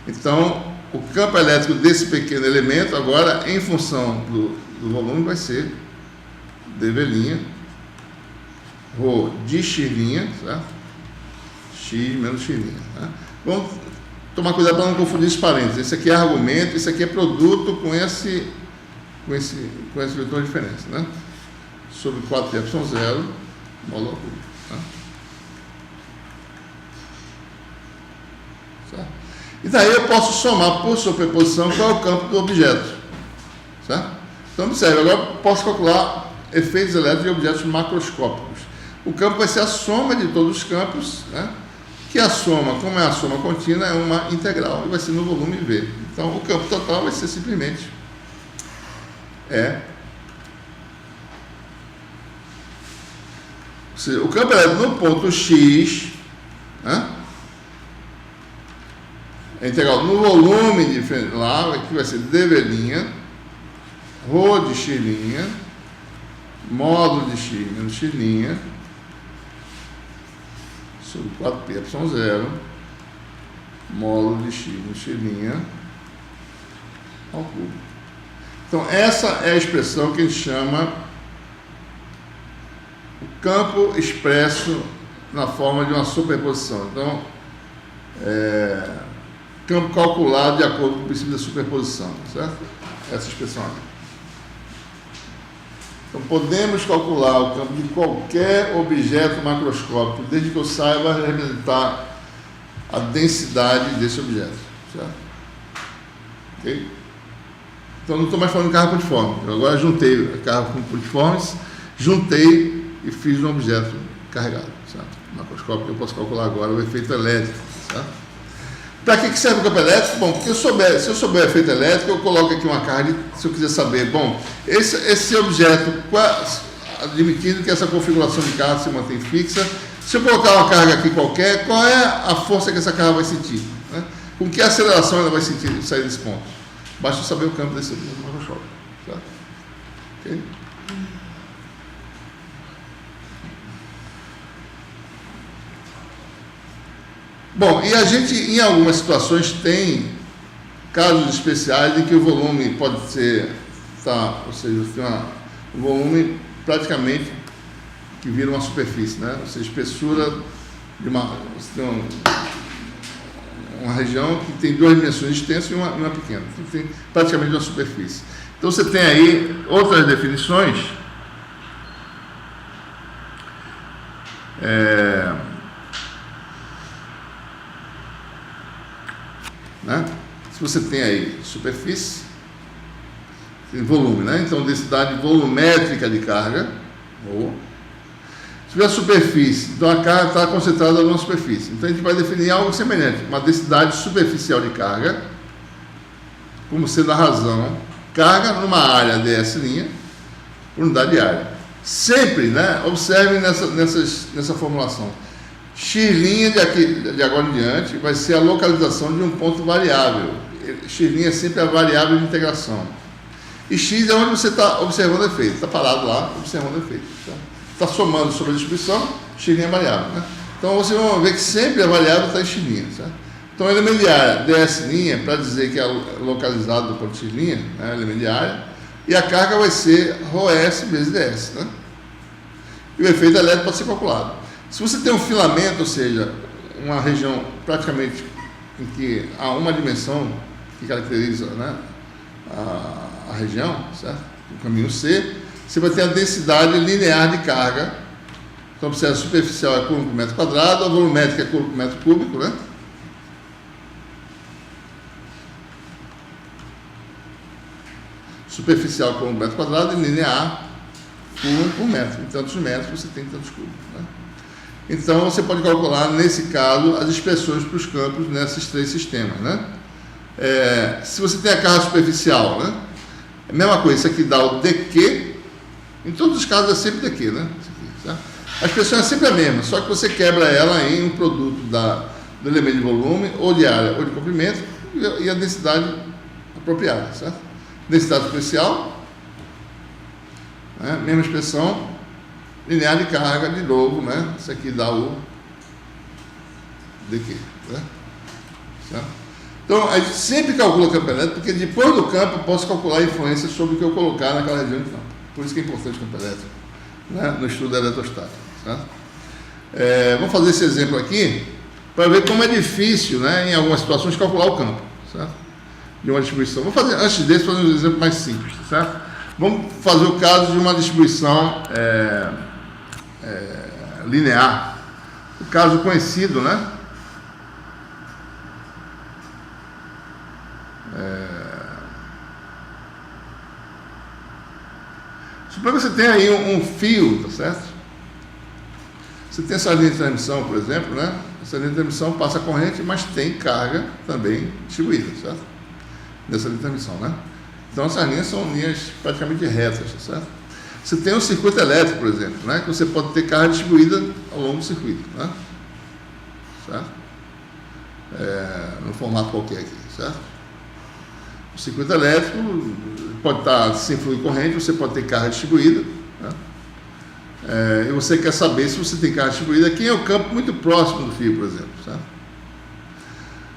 Então, o campo elétrico desse pequeno elemento, agora, em função do volume, vai ser dV', ρ de x', certo? X menos x'. Né? Vamos tomar cuidado para não confundir os parênteses. Esse aqui é argumento, esse aqui é produto com esse vetor de diferença, né? Sobre 4πε0 módulo ao cubo. Né? Certo? E daí eu posso somar por superposição qual é o campo do objeto. Certo? Então, observe, agora eu posso calcular efeitos elétricos de objetos macroscópicos. O campo vai ser a soma de todos os campos, né? Que a soma, como é a soma contínua, é uma integral e vai ser no volume V. Então, o campo total vai ser simplesmente ou seja, o campo elétrico no ponto X, né? É integral no volume de lá, aqui vai ser dV', ρ de x', módulo de x menos x', sobre 4πε0, módulo de x menos x' ao cubo. Então, essa é a expressão que a gente chama o campo expresso na forma de uma superposição. Então, campo calculado de acordo com o princípio da superposição, certo? Essa expressão aqui. Então, podemos calcular o campo de qualquer objeto macroscópico, desde que eu saiba representar a densidade desse objeto, certo? Ok? Então, não estou mais falando de carga pontiforme. Eu agora juntei a carga com pontiformes, juntei e fiz um objeto carregado, certo? Macroscópico, eu posso calcular agora o efeito elétrico, certo? Para que serve o campo elétrico? Bom, porque se eu souber o efeito elétrico, eu coloco aqui uma carga, se eu quiser saber, bom, esse objeto, admitindo que essa configuração de carga se mantém fixa, se eu colocar uma carga aqui qualquer, qual é a força que essa carga vai sentir? Né? Com que aceleração ela vai sentir sair desse ponto? Basta saber o campo desse macroscópio, certo? Ok? Bom, e a gente, em algumas situações, tem casos especiais em que o volume pode ser, ou seja, o volume praticamente que vira uma superfície, né? Ou seja, espessura você tem uma região que tem duas dimensões extensas e uma pequena, que tem praticamente uma superfície. Então você tem aí outras definições. Né? Se você tem aí superfície, tem volume, né? Então densidade volumétrica de carga, ou se tiver superfície, então a carga está concentrada numa superfície. Então a gente vai definir algo semelhante, uma densidade superficial de carga, como sendo a razão, carga numa área ds' por unidade de área. Sempre, né? Observe nessa formulação. X' de agora em diante vai ser a localização de um ponto variável. X' é sempre a variável de integração. E x é onde você está observando o efeito. Está parado lá, observando o efeito. Está somando sobre a distribuição, x' é variável. Né? Então vocês vão ver que sempre a variável está em x'. Certo? Então o elemento de área ds', para dizer que é localizado do ponto x', né? Elemento de área, e a carga vai ser ρs vezes ds. Né? E o efeito elétrico pode ser calculado. Se você tem um filamento, ou seja, uma região praticamente em que há uma dimensão que caracteriza, né, a região, certo? O caminho C, você vai ter a densidade linear de carga. Então, se a superficial é coulomb por metro quadrado, a volumétrica é coulomb por metro cúbico, né? Superficial coulomb por metro quadrado e linear coulomb por metro. Em tantos metros você tem tantos cúbicos, né? Então, você pode calcular, nesse caso, as expressões para os campos nesses três sistemas, né? Se você tem a carga superficial, né? É a mesma coisa, isso aqui dá o dq, em todos os casos é sempre dq, né? Aqui, a expressão é sempre a mesma, só que você quebra ela em um produto do elemento de volume, ou de área, ou de comprimento, e a densidade apropriada, certo? Densidade superficial, né? Mesma expressão, linear de carga, de novo, né? Isso aqui dá o dq, né? Certo? Então, a gente sempre calcula o campo elétrico, porque depois do campo eu posso calcular a influência sobre o que eu colocar naquela região de campo. Por isso que é importante o campo elétrico, né? No estudo da eletrostática. Certo? Vamos fazer esse exemplo aqui, para ver como é difícil, né, em algumas situações, calcular o campo, certo? De uma distribuição. Vou fazer, antes desse, fazer um exemplo mais simples, certo? Vamos fazer o caso de uma distribuição linear. O caso conhecido, né? Suponha que você tem aí um fio, tá certo? Você tem essa linha de transmissão, por exemplo, né? Essa linha de transmissão passa corrente, mas tem carga também distribuída, certo? Nessa linha de transmissão, né? Então essas linhas são linhas praticamente retas, certo? Você tem um circuito elétrico, por exemplo, né? Que você pode ter carga distribuída ao longo do circuito, né? Certo? No formato qualquer aqui, certo? O circuito elétrico pode estar sem fluir corrente, você pode ter carga distribuída, né? E você quer saber se você tem carga distribuída aqui é o campo muito próximo do fio, por exemplo, certo?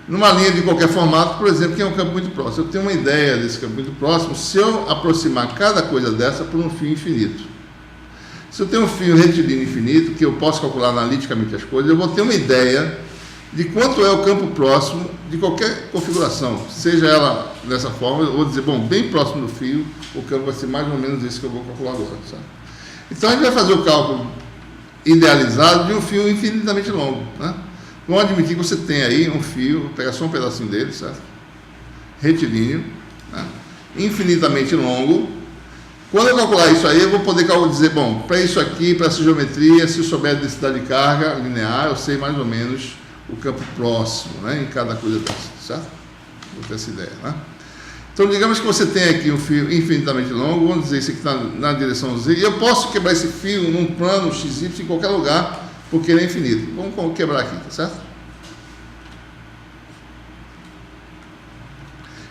Numa linha de qualquer formato, por exemplo, que é um campo muito próximo. Eu tenho uma ideia desse campo muito próximo se eu aproximar cada coisa dessa por um fio infinito. Se eu tenho um fio retilíneo infinito, que eu posso calcular analiticamente as coisas, eu vou ter uma ideia de quanto é o campo próximo de qualquer configuração, seja ela dessa forma, eu vou dizer, bom, bem próximo do fio, o campo vai ser mais ou menos esse que eu vou calcular agora, sabe? Então a gente vai fazer o cálculo idealizado de um fio infinitamente longo, né? Vamos admitir que você tem aí um fio, vou pegar só um pedacinho dele, certo? Retilíneo, né? Infinitamente longo. Quando eu calcular isso aí, eu vou poder dizer, bom, para isso aqui, para essa geometria, se eu souber a densidade de carga linear, eu sei mais ou menos o campo próximo, né, em cada coisa dessa, certo? Vou ter essa ideia, né? Então, digamos que você tem aqui um fio infinitamente longo, vamos dizer isso aqui está na direção Z, e eu posso quebrar esse fio num plano XY em qualquer lugar, porque ele é infinito. Vamos quebrar aqui, tá certo?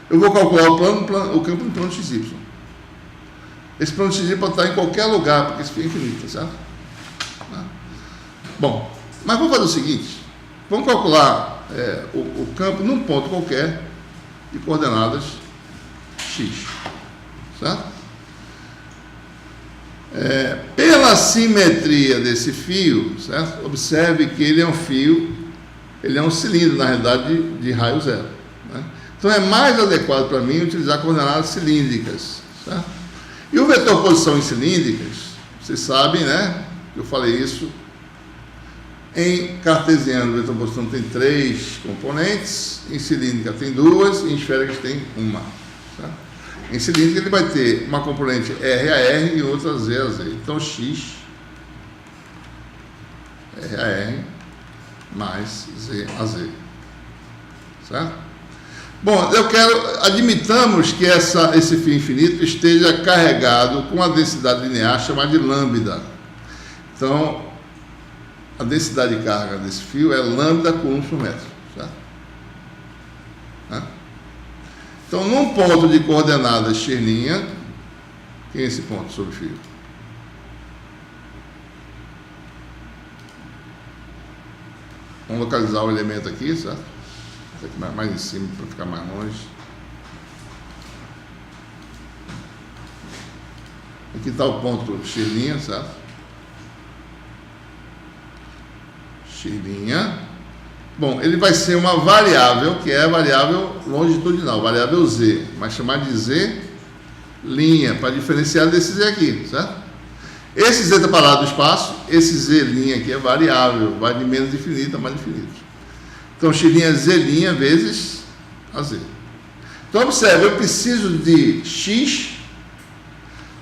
Eu vou calcular o campo no plano XY. Esse plano XY pode estar em qualquer lugar, porque esse fio é infinito, tá certo? Bom, mas vamos fazer o seguinte. Vamos calcular o campo num ponto qualquer de coordenadas x, certo? Pela simetria desse fio, certo? Observe que ele é um fio, ele é um cilindro, na realidade, de raio zero, né? Então é mais adequado para mim utilizar coordenadas cilíndricas, certo? E o vetor posição em cilíndricas, vocês sabem, né? Eu falei isso. Em cartesiano, o vetor posição tem 3 componentes, em cilíndrica tem 2 e em esféricas tem 1. Certo? Em cilíndrica ele vai ter uma componente R a R e outra Z a Z. Então X, R a R, mais Z a Z. Certo? Bom, admitamos que esse fio infinito esteja carregado com a densidade linear chamada de lambda. Então, a densidade de carga desse fio é lambda coulomb por metro. Certo? Então, num ponto de coordenadas x', quem é esse ponto sobre o fio? Vamos localizar o elemento aqui, certo? Aqui mais em cima para ficar mais longe. Aqui está o ponto x', certo? X'. Bom, ele vai ser uma variável, que é a variável longitudinal, variável z, mas chamar de z', para diferenciar desse z aqui, certo? Esse z está parado no espaço, esse z' aqui é variável, vai de menos infinito a mais infinito. Então, x' é z' vezes a z. Então, observe, eu preciso de x,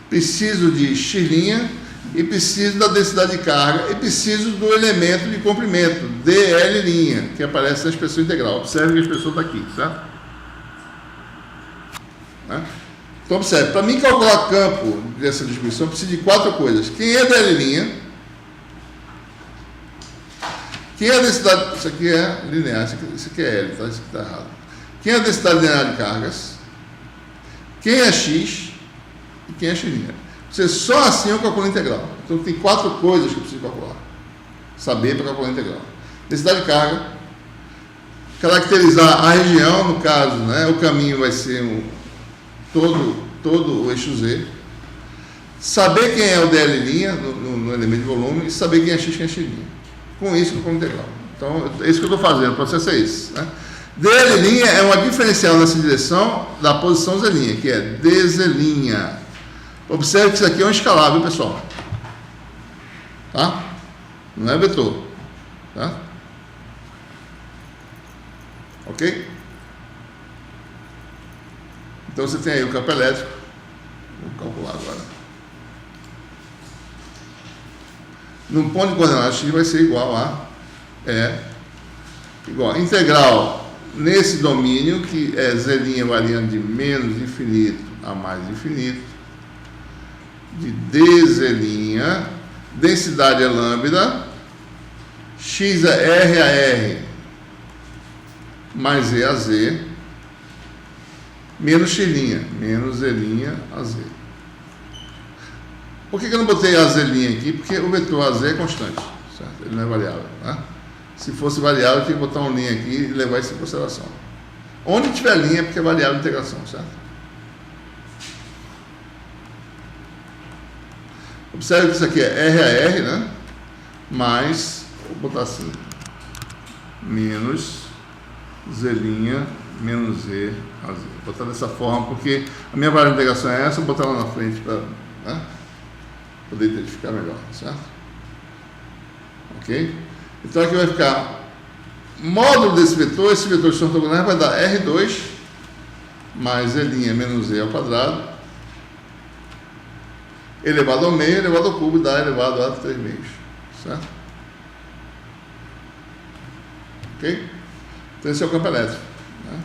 preciso de x' e preciso da densidade de carga e preciso do elemento de comprimento, dl', que aparece na expressão integral. Observe que a expressão está aqui, certo? Então, observe, para mim calcular campo dessa distribuição, eu preciso de 4 coisas. Quem é dl'? Quem é a densidade... Isso aqui é linear, isso aqui é L, tá? Isso aqui está errado. Quem é a densidade linear de cargas? Quem é x? E quem é x'? Só assim eu calculo a integral. Então tem 4 coisas que eu preciso calcular. Saber para calcular a integral. Densidade de carga. Caracterizar a região, no caso, né, o caminho vai ser todo o eixo Z. Saber quem é o dl' no elemento de volume e saber quem é x, quem é x'. Com isso eu calculo a integral. Então é isso que eu estou fazendo, o processo é esse, né? dl' é uma diferencial nessa direção da posição z', que é dz'. Observe que isso aqui é um escalar, viu, pessoal? Tá? Não é vetor. Tá? Ok? Então você tem aí o campo elétrico. Vou calcular agora. No ponto de coordenadas x vai ser igual a integral nesse domínio, que é z' variando de menos infinito a mais infinito, de dz', densidade é lambda, x é r a r mais z a z, menos x', menos z' a z. Por que eu não botei a z' aqui? Porque o vetor a z é constante, certo? Ele não é variável, né? Se fosse variável, eu tinha que botar um linha aqui e levar isso em consideração. Onde tiver linha é porque é variável de integração, certo? Observe que isso aqui é R a R, né? Mais, vou botar assim, menos Z', menos Z a Z. Vou botar dessa forma, porque a minha variável de integração é essa, vou botar lá na frente para, né, poder identificar melhor, certo? Ok? Então aqui vai ficar módulo desse vetor, esse vetor de são ortogonais vai dar R2 mais Z' menos Z ao quadrado, elevado ao meio, elevado ao cubo, dá elevado a 3 meios, certo? Ok? Então esse é o campo elétrico, né?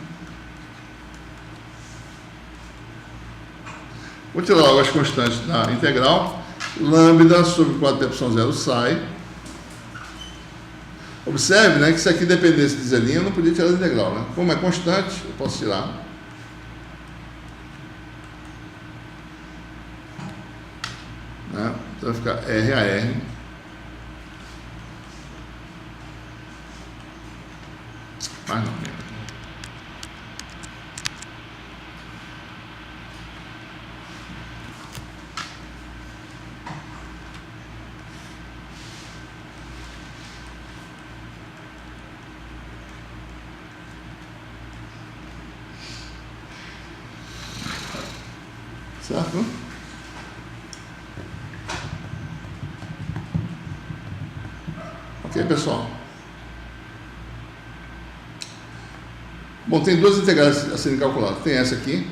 Vou tirar logo as constantes da integral. Lambda sobre 4π0 sai. Observe, né, que se aqui dependesse de Z', eu não podia tirar a integral, né? Como é constante, eu posso tirar. Né? Então vai ficar R a R. Mas não, mesmo. Certo? Ok, pessoal? Bom, tem duas integrais a serem calculadas. Tem essa aqui.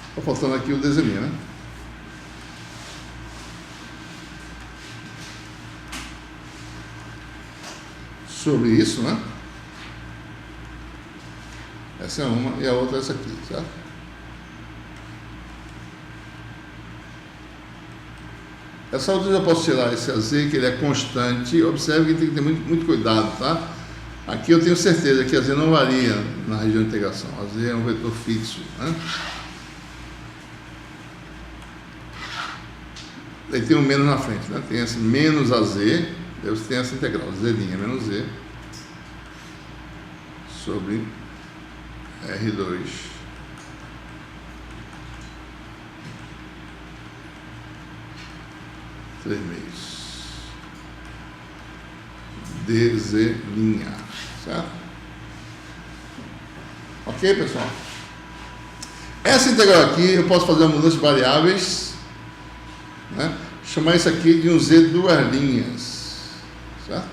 Está faltando aqui o dz', né? Sobre isso, né? Essa é uma e a outra é essa aqui, certo? Essa outra eu já posso tirar esse AZ, que ele é constante. Observe que tem que ter muito cuidado, tá? Aqui eu tenho certeza que AZ não varia na região de integração. AZ é um vetor fixo, né? Aí tem um menos na frente, né? Tem esse menos AZ, daí você tem essa integral, Z' menos Z sobre R2 3 meios dz', certo? Ok, pessoal? Essa integral aqui eu posso fazer uma mudança de variáveis, né? Chamar isso aqui de um z duas linhas, certo?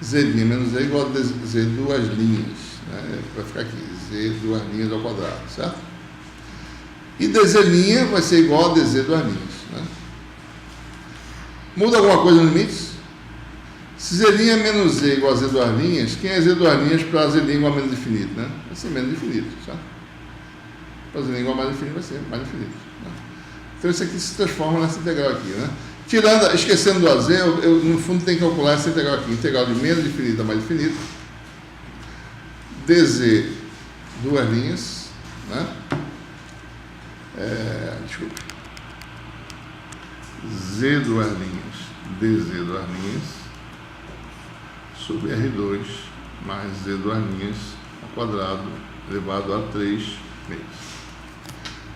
Z' menos Z igual a Z duas linhas, né? Vai ficar aqui, Z duas linhas ao quadrado, certo? E dz' vai ser igual a dz duas linhas, né? Muda alguma coisa no limite? Se z' menos Z igual a Z duas linhas, quem é Z duas linhas para Z' igual a menos infinito, né? Vai ser menos infinito, certo? Para Z' igual a mais infinito vai ser mais infinito, né? Então isso aqui se transforma nessa integral aqui, né? Tirando, esquecendo do AZ, eu no fundo tenho que calcular essa integral aqui, integral de menos infinito a mais infinito, dz duas linhas, né? Desculpa, z duas linhas, dz duas linhas, sobre R2 mais z duas linhas ao quadrado elevado a 3 meios.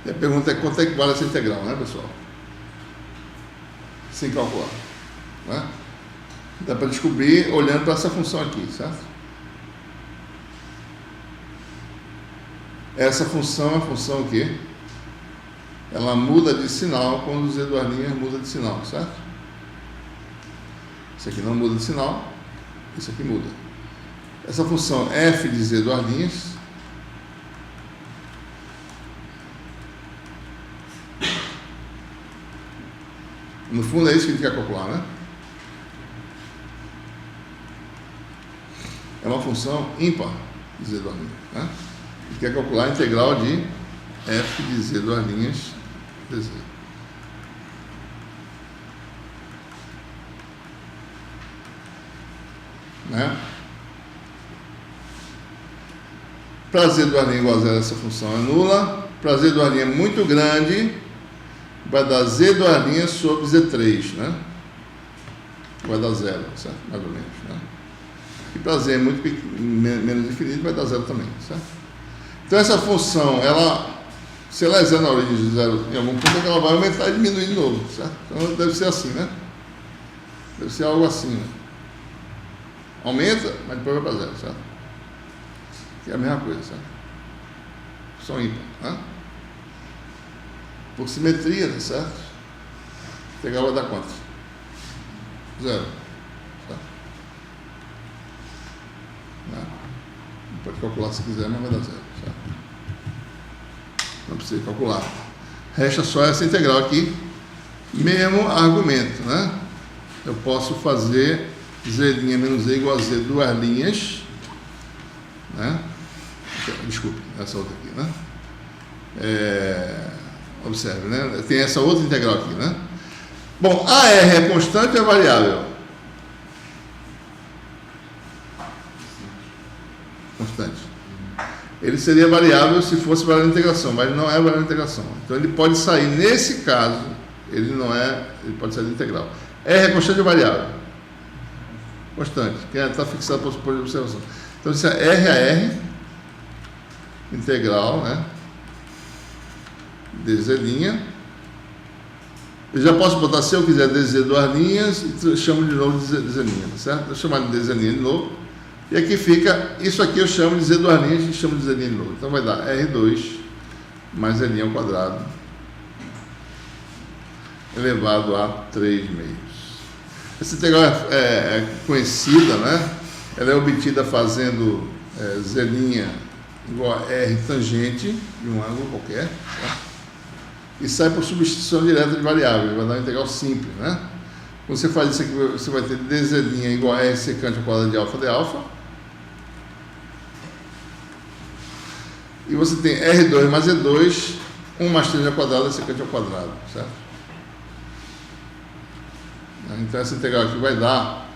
E a pergunta é quanto é que vale essa integral, né, pessoal? Sem calcular, né? Dá para descobrir olhando para essa função aqui, certo? Essa função é a função o quê? Ela muda de sinal quando o z duas linhas muda de sinal, certo? Isso aqui não muda de sinal, isso aqui muda. Essa função f de z duas linhas no fundo é isso que a gente quer calcular, né? É uma função ímpar de z duas linhas, né? A gente quer calcular a integral de f de z duas linhas dz. Né? Para z duas linhas igual a zero, essa função é nula. Para z duas linhas muito grande, vai dar z duas linhas sobre z3, né? Vai dar zero, certo? Mais ou menos, né? E para z muito menos infinito, vai dar zero também, certo? Então essa função, se ela é zero na origem de zero em algum ponto, ela vai aumentar e diminuir de novo, certo? Então deve ser assim, né? Deve ser algo assim, né? Aumenta, mas depois vai para zero, certo? Que é a mesma coisa, certo? Função ímpar, né? Por simetria, tá certo? A integral vai dar quanto? Zero. Certo? Não. Pode calcular se quiser, mas vai dar zero. Certo? Não precisa calcular. Resta só essa integral aqui. Mesmo argumento, né? Eu posso fazer z' menos z igual a z duas linhas, né? Desculpe, essa outra aqui, né? Observe, né? Tem essa outra integral aqui, né? Bom, AR é constante ou é variável? Constante. Ele seria variável se fosse variável de integração, mas não é variável de integração. Então ele pode sair, nesse caso, ele pode sair de integral. R é constante ou variável? Constante, que está fixado por suposto de observação. Então isso é R a R, integral, né? dz'. Eu já posso botar, se eu quiser, dz duas linhas, e chamo de novo de dz', tá certo? Eu chamar de dz' de novo, E aqui fica, isso aqui eu chamo de Z duas linhas e chamo de Z linha de novo. Então vai dar R2 mais Z linha ao quadrado elevado a 3 meios. Essa integral é conhecida, né? Ela é obtida fazendo Z' igual a R tangente de um ângulo qualquer, tá? E sai por substituição direta de variáveis, vai dar uma integral simples, né? Quando você faz isso aqui, você vai ter dz' igual a R secante ao quadrado de alfa de alfa. E você tem R2 mais E2, 1 mais 3 ao quadrado é secante ao quadrado, certo? Então essa integral aqui vai dar,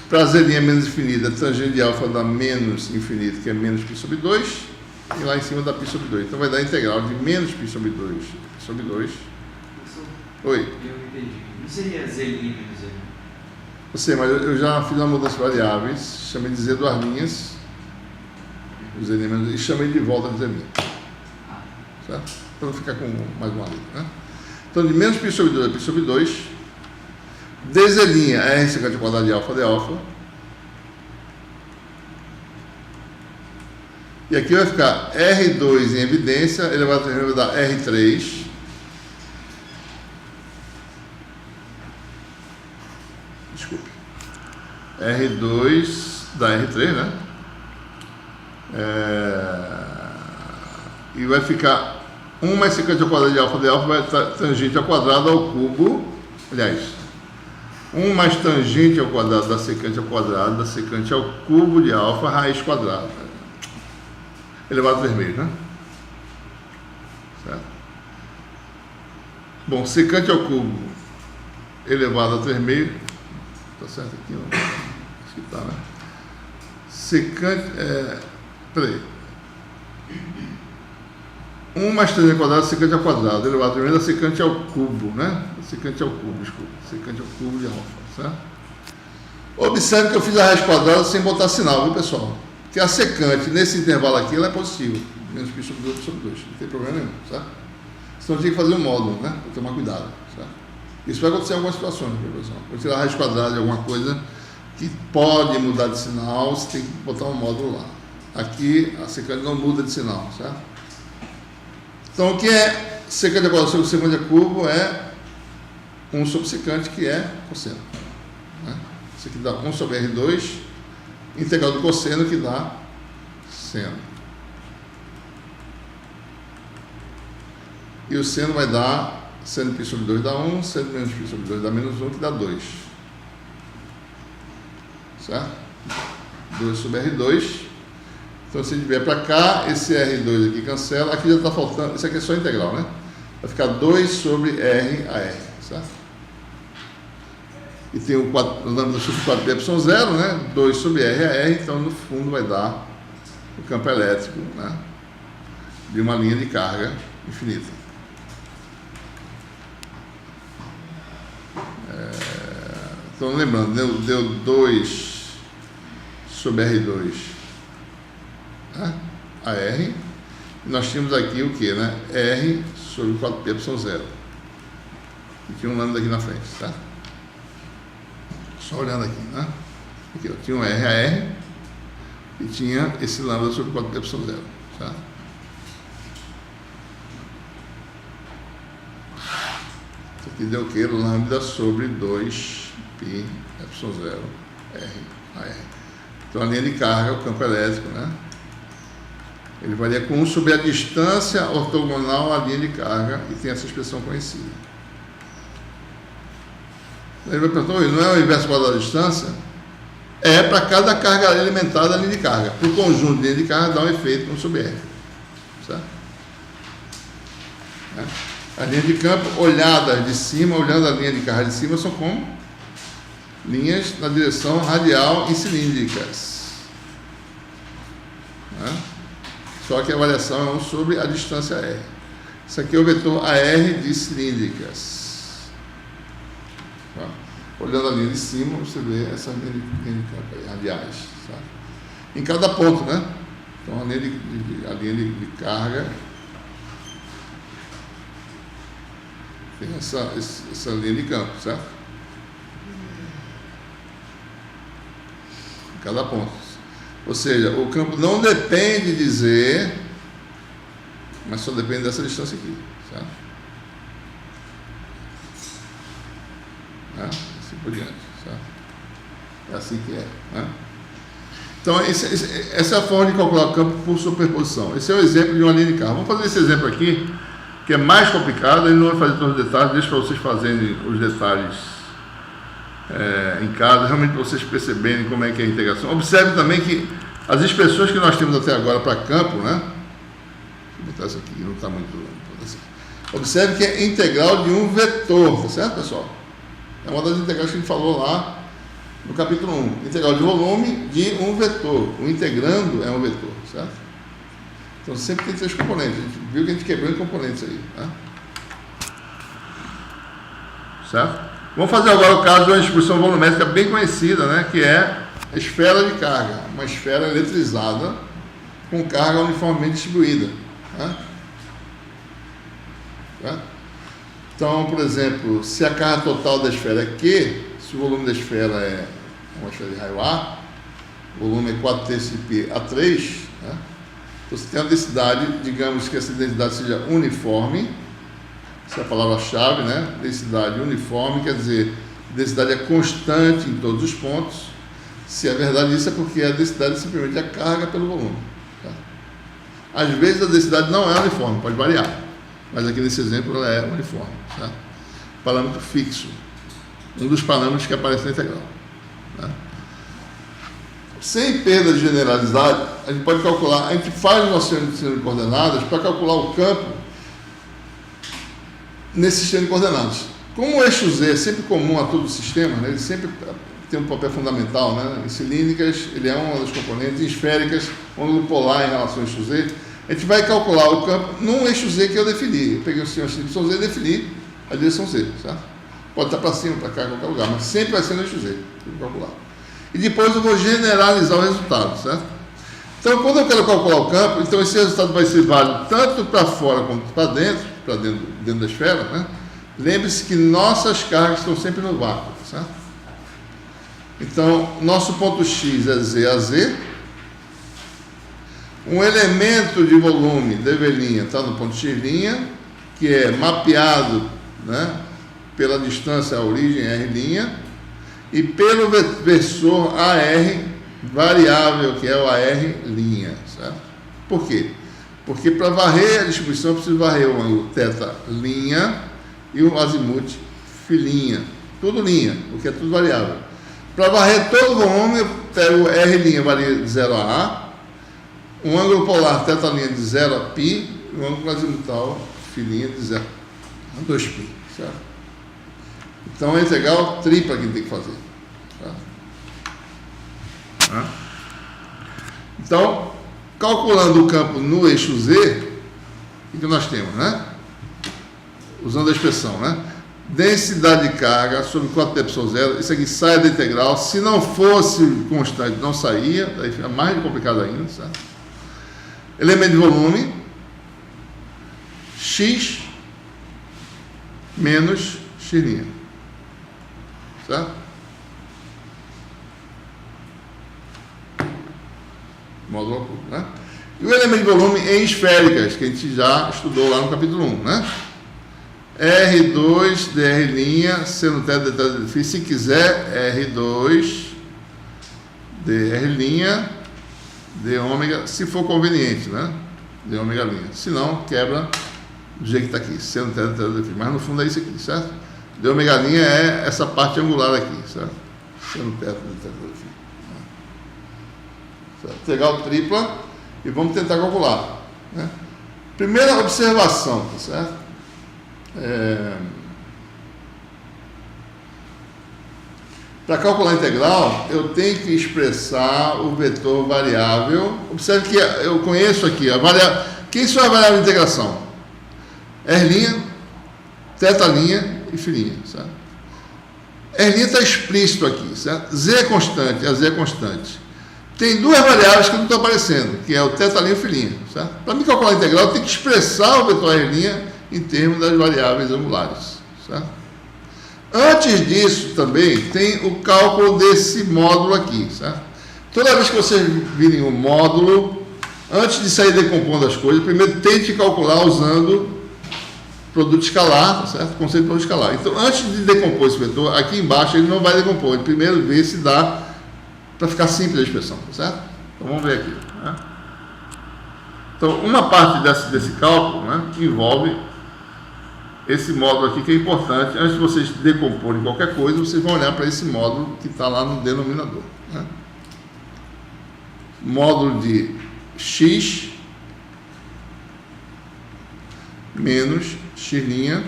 para Z' menos infinita, tangente de alfa dá menos infinito, que é menos π sobre 2, e lá em cima dá π sobre 2. Então vai dar a integral de menos π sobre 2, π sobre 2. Oi? Eu entendi. Não seria Z' menos Z'? Eu sei, mas eu já fiz uma mudança de variáveis, chamei de Z duas linhas, o Z' menos, e chamei de volta de Z'. Certo? Para não ficar com mais uma letra, né? Então, de menos π sobre 2 a π sobre 2, dz' é R secante ao quadrado de alfa de alfa. E aqui vai ficar R2 em evidência, elevado a 3 vai dar R3. Desculpe. R2 dá R3, né? E vai ficar 1 mais secante ao quadrado de alfa vai estar tangente ao quadrado ao cubo. Aliás, 1 mais tangente ao quadrado da secante ao quadrado da secante ao cubo de alfa raiz quadrada. Elevado a 3 meios, né? Certo? Bom, secante ao cubo elevado a 3 meios. Tá certo aqui, não? Acho que tá, né? Secante. Peraí. 1 mais 3 ao quadrado, secante ao quadrado, elevado a 3 meios da secante ao cubo, né? Secante ao cubo, desculpa. Secante ao cubo de alfa, certo? Observe que eu fiz a raiz quadrada sem botar sinal, viu, pessoal? Que a secante, nesse intervalo aqui, ela é positiva. Menos π sobre 2, π sobre 2. Não tem problema nenhum, certo? Então tinha que fazer um módulo, né? Para tomar cuidado, certo? Isso vai acontecer em algumas situações, viu, pessoal? Vou tirar a raiz quadrada de alguma coisa que pode mudar de sinal, você tem que botar um módulo lá. Aqui, a secante não muda de sinal, certo? Então, o que é secante ao quadrado sobre secante ao cubo é 1 sobre secante, que é cosseno. Né? Isso aqui dá 1 sobre R2, integral do cosseno, que dá seno. E o seno vai dar, seno π sobre 2 dá 1, seno menos π sobre 2 dá menos 1, que dá 2. Certo? 2 sobre R2. Então, se a gente vier para cá, esse R2 aqui cancela. Aqui já está faltando, isso aqui é só integral, né? Vai ficar 2 sobre R a R, certo? E tem o lambda sobre 4π epsilon 0, né? 2 sobre R a R, então no fundo vai dar o campo elétrico, né? De uma linha de carga infinita. Então, lembrando, deu 2 sobre R2 a R, e nós tínhamos aqui o que, né? R sobre 4π epsilon 0. E tinha um lambda aqui na frente, tá? Só olhando aqui, né? Aqui, ó, tinha um R a R e tinha esse lambda sobre 4π epsilon 0, tá? Isso aqui deu o que? Lambda sobre 2π epsilon 0 R a R. Então a linha de carga, o campo elétrico, né? Ele varia com 1 sobre a distância ortogonal à linha de carga e tem essa expressão conhecida. Ele vai perguntar, não é o inverso quadrado da distância? É para cada carga alimentada da linha de carga. Para o conjunto de linha de carga dá um efeito com 1 sobre R. Certo? A linha de campo, olhadas de cima, olhando a linha de carga de cima, são como linhas na direção radial e cilíndricas. Só que a variação é 1 sobre a distância R. Isso aqui é o vetor AR de cilíndricas. Tá? Olhando a linha de cima, você vê essa linha de campo aí, radiais. Tá? Em cada ponto, né? Então a linha de carga tem essa linha de campo, certo? cada ponto. Ou seja, o campo não depende de Z, mas só depende dessa distância aqui, certo? Assim por diante, certo? É assim que é, né? Então, essa é a forma de calcular o campo por superposição. Esse é o exemplo de uma linha de carro. Vamos fazer esse exemplo aqui, que é mais complicado. Ele não vai fazer todos os detalhes, deixa para vocês fazerem os detalhes em casa, realmente para vocês perceberem como é que é a integração. Observe também que as expressões que nós temos até agora para campo, né? Vou botar isso aqui, não está muito... Observe que é integral de um vetor, tá certo, pessoal? É uma das integrais que a gente falou lá no capítulo 1. Integral de volume de um vetor. O integrando é um vetor, certo? Então sempre tem três componentes. A gente viu que a gente quebrou em componentes aí, tá? Certo? Vamos fazer agora o caso de uma distribuição volumétrica bem conhecida, né? Que é a esfera de carga. Uma esfera eletrizada com carga uniformemente distribuída. Tá? Tá? Então, por exemplo, se a carga total da esfera é Q, se o volume da esfera é uma esfera de raio A, o volume é 4/3 de π a 3, né? Então, você tem a densidade, digamos que essa densidade seja uniforme, essa é a palavra-chave, né? Densidade uniforme, quer dizer, densidade é constante em todos os pontos. Se é verdade isso, é porque a densidade é simplesmente a carga pelo volume. Tá? Às vezes a densidade não é uniforme, pode variar, mas aqui nesse exemplo ela é uniforme. Tá? Parâmetro fixo, um dos parâmetros que aparece na integral. Tá? Sem perda de generalidade, a gente pode calcular, a gente faz o nosso sistema de coordenadas para calcular o campo nesse sistema de coordenadas. Como o eixo Z é sempre comum a todo o sistema, né, ele sempre tem um papel fundamental, né? Em cilíndricas, ele é uma das componentes, em esféricas, um ângulo polar em relação ao eixo Z. A gente vai calcular o campo num eixo Z que eu defini. Eu peguei o sistema Y Z e defini a direção Z, certo? Pode estar para cima, para cá, em qualquer lugar, mas sempre vai ser no eixo Z, eu vou calcular. E depois eu vou generalizar o resultado, certo? Então, quando eu quero calcular o campo, então esse resultado vai ser válido tanto para fora quanto para dentro da esfera, né? Lembre-se que nossas cargas estão sempre no vácuo, certo? Então, nosso ponto X é Z a Z. Um elemento de volume, dV', está no ponto X', que é mapeado, né, pela distância à origem R', e pelo versor AR variável, que é o AR', certo? Por quê? Porque para varrer a distribuição eu preciso varrer o ângulo θ' e o azimuth φ'. Tudo linha, porque é tudo variável. Para varrer todo o volume, eu pego R' varia de 0 a A, um ângulo polar θ' de 0 a π, e um ângulo azimutal φ' de 0 a 2π, certo? Então, é a integral tripla que a gente tem que fazer. Tá? Então, calculando o campo no eixo Z, o que nós temos, né? Usando a expressão, né? Densidade de carga sobre 4π0, isso aqui sai da integral. Se não fosse constante, não saía, daí fica mais complicado ainda, certo? Elemento de volume, x menos x', certo? Módulo oculto, né? E o elemento de volume em esféricas, que a gente já estudou lá no capítulo 1, né? R2 dr', seno θ de φ, se quiser, R2 dr' de ômega, se for conveniente, né? De ômega'. Se não, quebra do jeito que está aqui, seno θ de φ. Mas no fundo é isso aqui, certo? De ômega' é essa parte angular aqui, certo? Seno θ de φ. Certo? Integral tripla e vamos tentar calcular, né? Primeira observação, tá certo? Para calcular a integral, eu tenho que expressar o vetor variável. Observe que eu conheço aqui a variável. Quem são a variável de integração? R', θ' e φ', certo? R' está explícito aqui, certo? Z é constante, a Z é constante. Tem duas variáveis que não estão aparecendo, que é o θ' e o φ', certo? Para me calcular a integral, eu tenho que expressar o vetor R' em termos das variáveis angulares, certo? Antes disso, também, tem o cálculo desse módulo aqui, certo? Toda vez que vocês virem um módulo, antes de sair decompondo as coisas, primeiro tente calcular usando produto escalar, tá certo? Conceito de produto escalar. Então, antes de decompor esse vetor, aqui embaixo ele não vai decompor. Ele primeiro vê se dá para ficar simples a expressão, tá certo? Então, vamos ver aqui. Né? Então, uma parte desse cálculo, né, envolve esse módulo aqui que é importante. Antes de vocês decomporem qualquer coisa, vocês vão olhar para esse módulo que está lá no denominador. Né? Módulo de x menos x'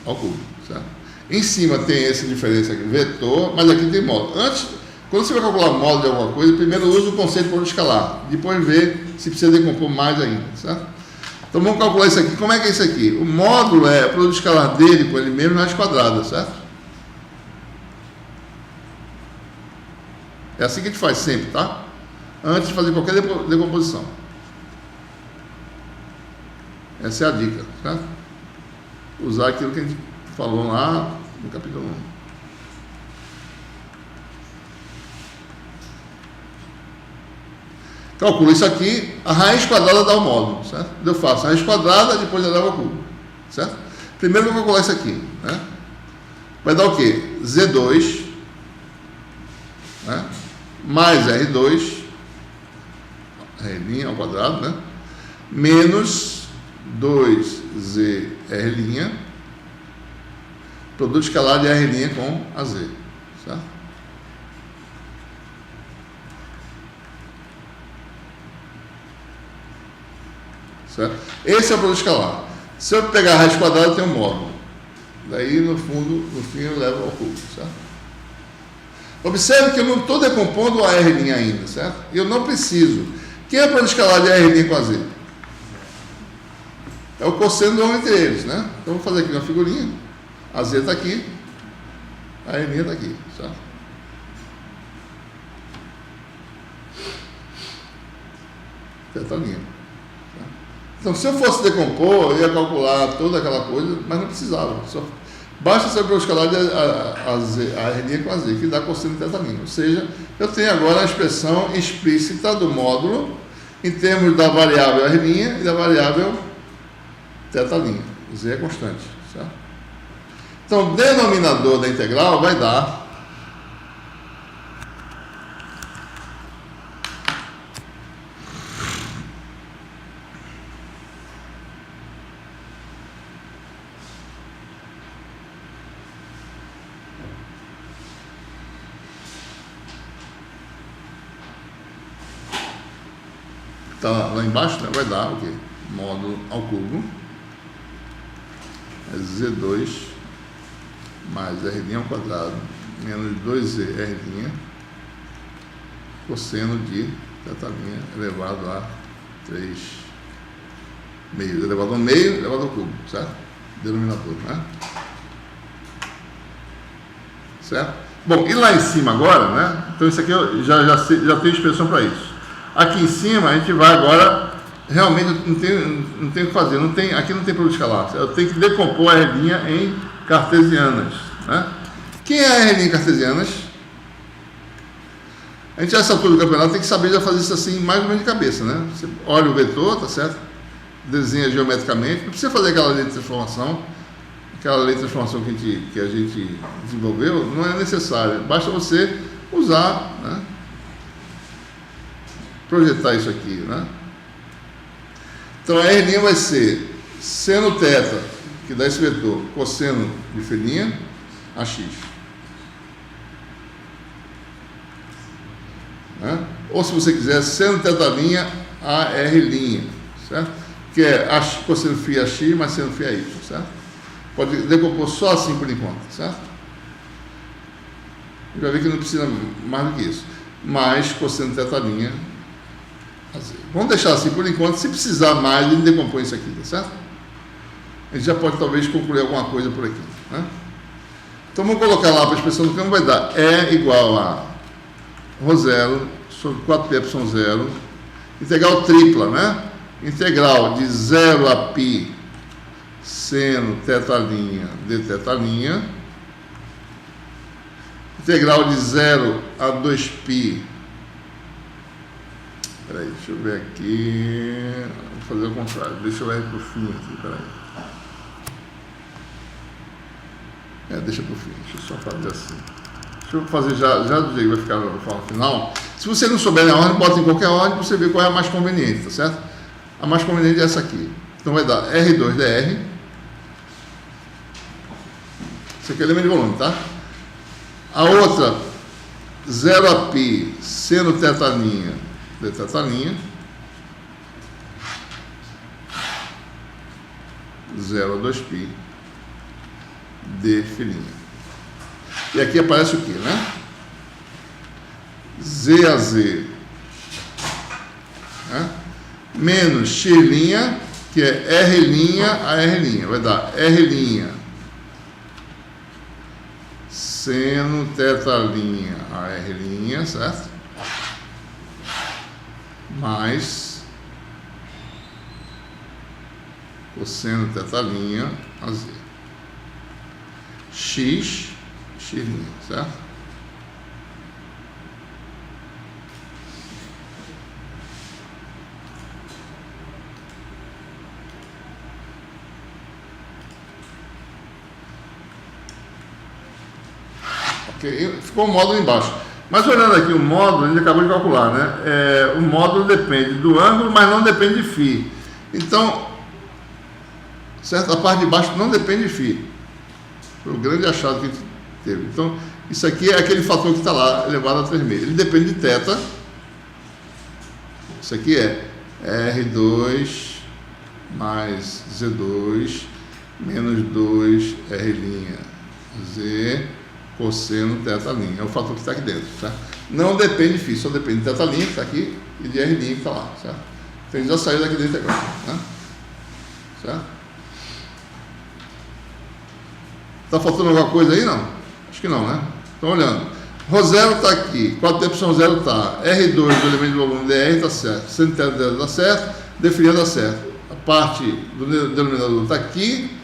ao cubo, certo? Em cima tem essa diferença aqui, vetor, mas aqui tem módulo. Antes, quando você vai calcular módulo de alguma coisa, primeiro usa o conceito de produto escalar, depois vê se precisa decompor mais ainda, certo? Então vamos calcular isso aqui. Como é que é isso aqui? O módulo é o produto escalar dele com ele mesmo raiz quadrada, certo? É assim que a gente faz sempre, tá? Antes de fazer qualquer decomposição. Essa é a dica, certo? Usar aquilo que a gente falou lá no capítulo 1. Calculo isso aqui, a raiz quadrada dá o módulo, certo? Eu faço a raiz quadrada, depois eu levo ao cubo, certo? Primeiro eu vou calcular isso aqui, né? Vai dar o quê? Z2, né? Mais R2, R' ao quadrado, né? Menos 2ZR', produto escalar de R' com AZ, certo? Certo? Esse é o produto escalar. Se eu pegar a raiz quadrada, eu tenho um módulo. Daí, no fim, eu levo ao cubo, certo? Observe que eu não estou decompondo o R' ainda, certo? Eu não preciso. Quem é o produto escalar de R' com AZ? É o cosseno do ângulo entre eles, né? Então, vou fazer aqui uma figurinha. AZ está aqui, a R' está aqui, certo? Teta linha. Então, se eu fosse decompor, eu ia calcular toda aquela coisa, mas não precisava. Basta saber o escalar de a R' com AZ, que dá cosseno teta linha. Ou seja, eu tenho agora a expressão explícita do módulo em termos da variável R' e da variável teta linha. Z é constante, certo? Então, o denominador da integral vai dar tá lá embaixo, né? Vai dar o quê? Módulo ao cubo é Z2 mais R' ao quadrado menos 2R' cosseno de teta linha elevado a 3 meio, elevado ao meio, elevado ao cubo, certo? Denominador, né? Certo? Bom, e lá em cima agora, né? Então isso aqui eu já tenho expressão para isso. Aqui em cima a gente vai agora, realmente não tem o que fazer, aqui não tem produto escalar, eu tenho que decompor a R' em cartesianas, né? Quem é a R' em cartesianas? A gente, a essa altura do campeonato, tem que saber já fazer isso assim, mais ou menos de cabeça, né? Você olha o vetor, tá certo? Desenha geometricamente, não precisa fazer aquela lei de transformação, que a gente desenvolveu, não é necessário, basta você usar, né? Projetar isso aqui, né? Então a R' vai ser seno teta, que dá esse vetor, cosseno de φ' a x. Né? Ou se você quiser, seno teta linha a R', certo? Que é cosseno φ a x mais seno φ a y, certo? Pode decompor só assim por enquanto, certo? Já vê que não precisa mais do que isso. Mais cosseno teta linha. Vamos deixar assim por enquanto. Se precisar mais, ele decompõe isso aqui, tá certo? A gente já pode talvez concluir alguma coisa por aqui, né? Então vamos colocar lá para a expressão do campo, vai dar E igual a ρ0 sobre 4πε0, integral tripla, né? Integral de 0 a π seno teta linha de teta linha, Integral de 0 a 2π. Peraí, deixa eu ver aqui. Vou fazer o contrário. Deixa eu ir para o fim aqui, peraí. Deixa para o fim. Deixa eu só fazer assim. Deixa eu fazer já do jeito que vai ficar no final. Se você não souber a ordem, bota em qualquer ordem para você ver qual é a mais conveniente, tá certo? A mais conveniente é essa aqui. Então vai dar R2dr. Isso aqui é elemento de volume, tá? A outra, 0 a π seno θ' de θ', 0 a 2π de φ'. E aqui aparece o que, né? Z a Z, né? Menos x', que é R' a R'. Vai dar R' seno θ' a R', certo? Mais cosseno θ' a Z. X', certo? Ok, ficou o módulo embaixo. Mas olhando aqui o módulo, a gente acabou de calcular, né? O módulo depende do ângulo, mas não depende de φ. Então, certo? A parte de baixo não depende de φ. Foi o grande achado que a gente teve. Então, isso aqui é aquele fator que está lá, elevado a 3,5. Ele depende de θ. Isso aqui é R2 mais Z2 menos 2R' Z cosseno θ'. É o fator que está aqui dentro, certo? Não depende de φ, só depende de θ', que está aqui, e de R' que está lá, certo? Então, ele já saiu daqui da integral, né? Certo? Está faltando alguma coisa aí, não? Acho que não, né? Estão olhando. Ρ0 está aqui, 4 tempo são 0 está. R2 do elemento de volume dr está certo. Seno θ dela está certo. Dφ está certo. A parte do denominador está aqui.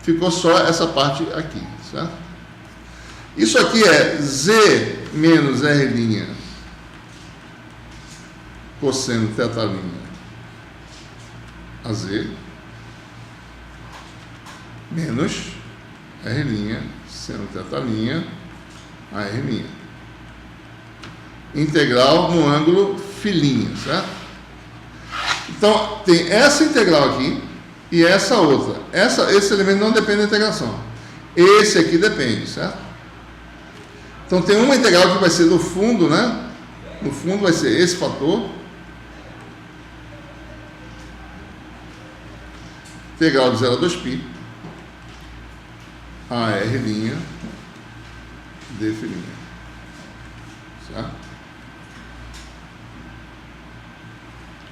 Ficou só essa parte aqui, certo? Isso aqui é Z menos R' cosseno θ' a Z menos R' seno θ' a R'. Integral no ângulo φ', certo? Então, tem essa integral aqui e essa outra. Esse elemento não depende da integração. Esse aqui depende, certo? Então, tem uma integral que vai ser do fundo, né? No fundo vai ser esse fator. Integral de 0 a 2π. A R' de φ'. Certo?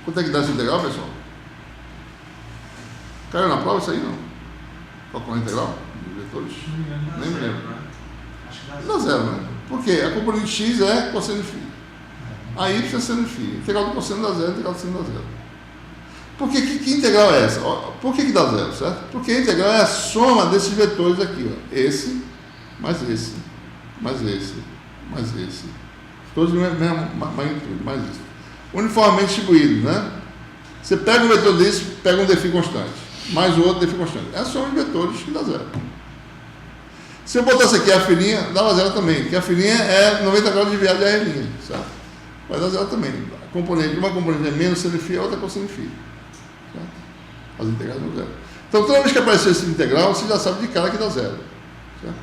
Quanto é que dá essa integral, pessoal? Caiu na prova isso aí, não? Qual é a integral dos vetores? Nem me lembro. Acho que Dá zero, né? Por quê? A componente x é cosseno de φ. A y é seno de φ. Integral do cosseno dá zero, integral do seno dá zero. Por que integral é essa? Por que dá zero, certo? Porque a integral é a soma desses vetores aqui, ó. Esse, mais esse, mais esse, mais esse. Todos na mesma magnitude, mais isso. Uniformemente distribuídos, né? Você pega um vetor desse, pega um dφ constante, mais o outro dφ constante. É a soma de vetores que dá zero. Se eu botasse aqui a filhinha, dava zero também, porque a filhinha é 90 graus desviado de R', certo? Vai dar zero também. Uma componente é menos seno de φ, a outra é cosseno de φ. Certo? As integrais dão zero. Então, toda vez que aparecer esse integral, você já sabe de cara que dá zero. Certo?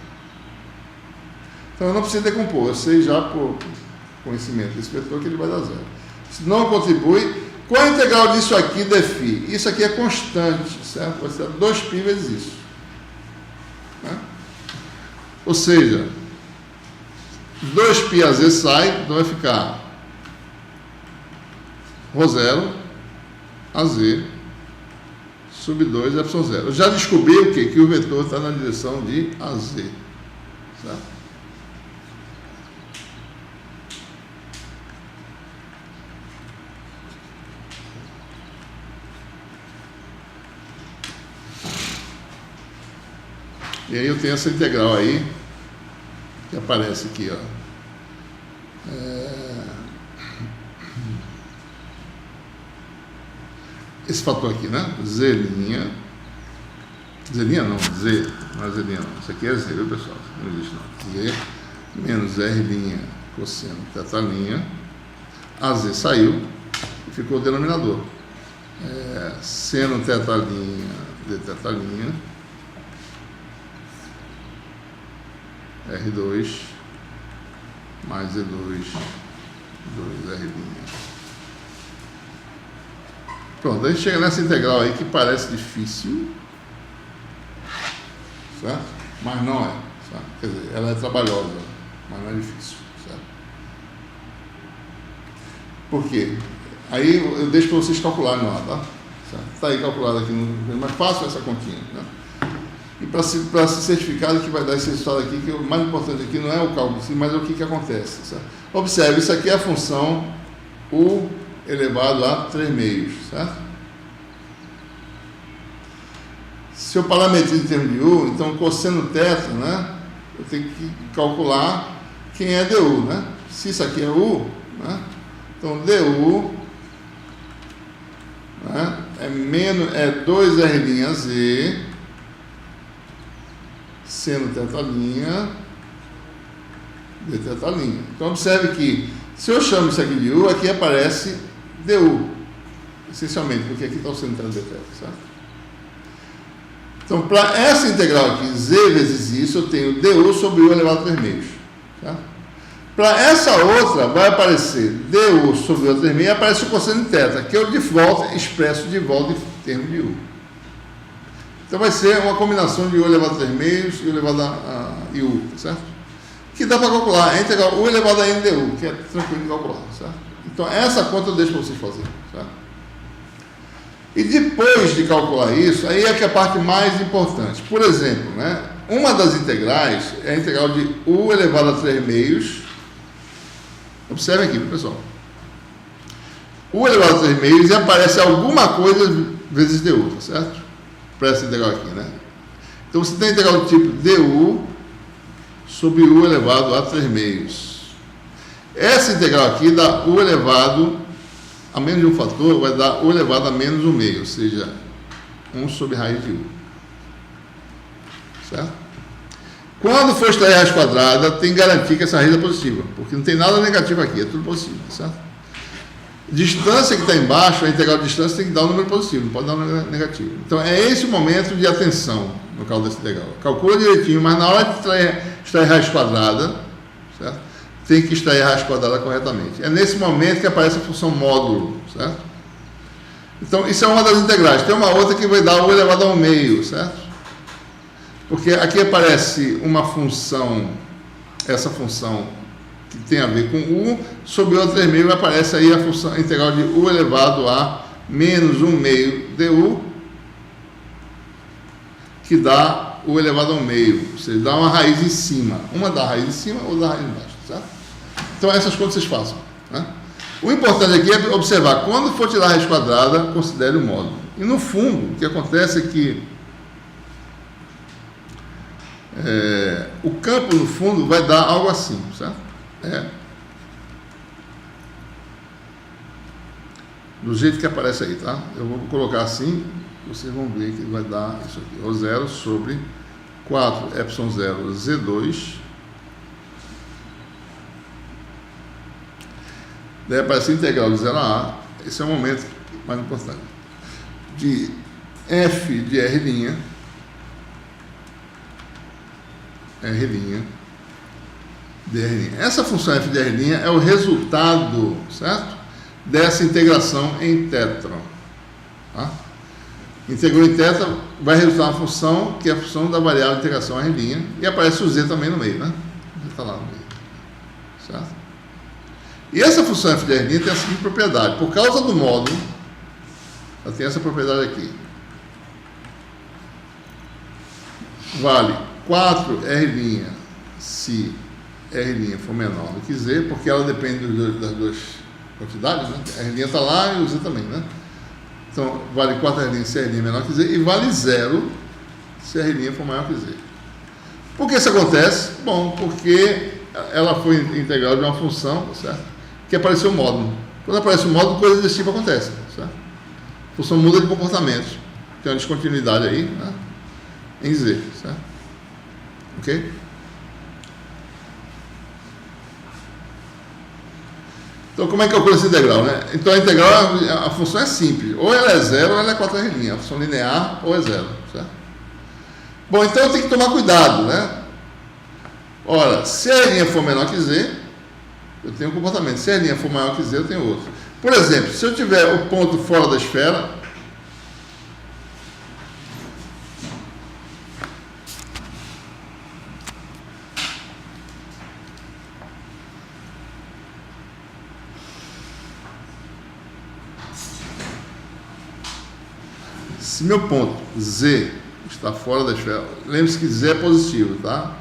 Então, eu não preciso decompor, eu sei já por conhecimento desse vetor que ele vai dar zero. Se não contribui, qual a integral disso aqui dφ? Isso aqui é constante, certo? Vai ser 2π vezes isso. Né? Ou seja, 2π a z sai, então vai ficar Ρ0 a z sub 2 ε0. Eu já descobri o quê? Que o vetor está na direção de AZ. Certo? E aí eu tenho essa integral aí, que aparece aqui, ó. Esse fator aqui, né? Z', Z' não, Z, não é Z' não, isso aqui é Z, viu, pessoal? Não existe não. Z menos R' cosseno teta', AZ saiu e ficou o denominador. Seno teta' de teta', R2 mais Z2, 2R'. Pronto, a gente chega nessa integral aí que parece difícil, certo? Mas não é, certo? Quer dizer, ela é trabalhosa, mas não é difícil, certo? Por quê? Aí eu deixo para vocês calcularem lá, tá? Está aí calculado aqui, no mais fácil essa continha, né? E para se certificar de que vai dar esse resultado aqui, que o mais importante aqui não é o cálculo, mas é o que acontece, certo? Observe, isso aqui é a função U elevado a 3 meios, certo? Se eu parametrizo em termos de U, então cosseno teta, né? Eu tenho que calcular quem é DU, né? Se isso aqui é U, né? Então DU, né? É 2R', seno teta' de teta'. Então observe que se eu chamo isso aqui de U, aqui aparece DU, essencialmente, porque aqui está o seno teta de teta, certo? Então, para essa integral aqui, Z vezes isso, eu tenho DU sobre U elevado a 3 meios, certo? Para essa outra, vai aparecer DU sobre U a 3 meios e aparece o cosseno de teta, que eu de volta expresso de volta em termos de U. Então vai ser uma combinação de U elevado a 3 meios e U elevado a U, certo? Que dá para calcular, a integral U elevado a N DU, que é tranquilo de calcular, certo? Então essa conta eu deixo para vocês fazerem, certo? E depois de calcular isso, aí é que é a parte mais importante. Por exemplo, né, uma das integrais é a integral de U elevado a 3 meios. Observe aqui, pessoal. U elevado a 3 meios e aparece alguma coisa vezes DU, tá certo? Para essa integral aqui, né? Então você tem a integral do tipo DU sobre U elevado a 3 meios. Essa integral aqui dá U elevado a menos de um fator, vai dar U elevado a menos 1 meio, ou seja, 1 sobre raiz de U. Certo? Quando for extrair a raiz quadrada, tem que garantir que essa raiz é positiva, porque não tem nada negativo aqui, é tudo positivo, certo? Distância que está embaixo, a integral de distância tem que dar um número positivo, não pode dar um número negativo. Então, é esse o momento de atenção no cálculo dessa integral. Calcula direitinho, mas na hora de extrair raiz quadrada, certo? Tem que extrair a raiz quadrada corretamente. É nesse momento que aparece a função módulo, certo? Então, isso é uma das integrais. Tem uma outra que vai dar U elevado a 1 meio, certo? Porque aqui aparece uma função, essa função que tem a ver com U, sobre o 3 meio aparece aí a função integral de U elevado a menos 1 meio DU, que dá U elevado a 1 meio, ou seja, dá uma raiz em cima. Uma dá raiz em cima, outra dá raiz embaixo, certo? Então, essas contas vocês façam, né? O importante aqui é observar, quando for tirar a raiz quadrada, considere o módulo. E no fundo, o que acontece é que o campo, no fundo, vai dar algo assim, certo? Do jeito que aparece aí, tá? Eu vou colocar assim, vocês vão ver que vai dar isso aqui. Rho0 sobre 4 ε0 Z2. Daí aparece a integral de 0 a A. Esse é o momento mais importante. De f de R', de R'. Essa função f de R' é o resultado, certo? Dessa integração em θ. Tá? Integrou em θ, vai resultar uma função que é a função da variável de integração R', e aparece o z também no meio, né? O z está lá no meio, certo? E essa função f de R' tem a seguinte propriedade. Por causa do módulo, ela tem essa propriedade aqui. Vale 4R' se R' for menor do que Z, porque ela depende das duas quantidades, né? A R' está lá e o Z também, né? Então, vale 4R' se R' é menor que Z, e vale 0 se R' for maior que Z. Por que isso acontece? Bom, porque ela foi integral de uma função, certo? Que apareceu o módulo. Quando aparece o módulo, coisas desse tipo acontecem, certo? A função muda de comportamento. Tem uma descontinuidade aí, né? Em Z, certo? Ok? Então, como é que eu calculo essa integral, né? Então, a integral, a função é simples. Ou ela é zero, ou ela é 4 R'. A função linear, ou é zero, certo? Bom, então eu tenho que tomar cuidado, né? Ora, se a R' for menor que Z, eu tenho um comportamento. Se a R' for maior que Z, eu tenho outro. Por exemplo, se eu tiver o ponto fora da esfera, se meu ponto Z está fora da esfera, lembre-se que Z é positivo, tá?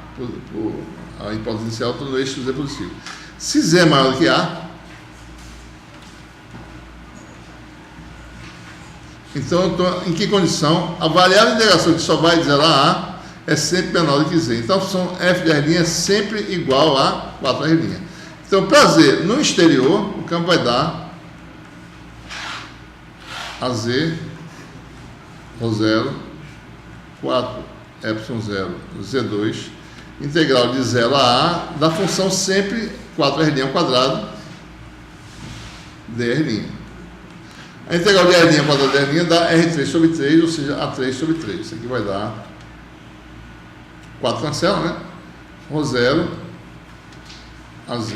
A hipótese inicial está no eixo Z positivo. Se Z é maior do que A, então eu estou em que condição? A variável de integração que só vai de 0 a A é sempre menor do que Z. Então a função f de R' é sempre igual a 4R'. Então, para Z no exterior, o campo vai dar AZ ρ0, 4 ε0 Z2, integral de 0 a A da função sempre 4R' ao quadrado dR'. A integral de R' ao quadrado dR' dá R3 sobre 3, ou seja, A3 sobre 3. Isso aqui vai dar 4 cancela, né? ρ0 AZ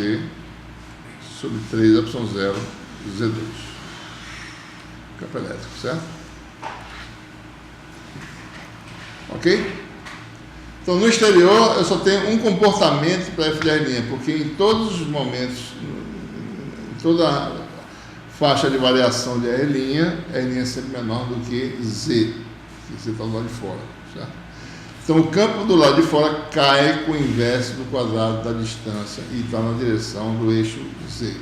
sobre 3 ε0 Z2. Campo elétrico, certo? Ok? Então, no exterior, eu só tenho um comportamento para f de R', porque em todos os momentos, em toda faixa de variação de R' é sempre menor do que Z, que Z está do lado de fora, certo? Então, o campo do lado de fora cai com o inverso do quadrado da distância e está na direção do eixo Z.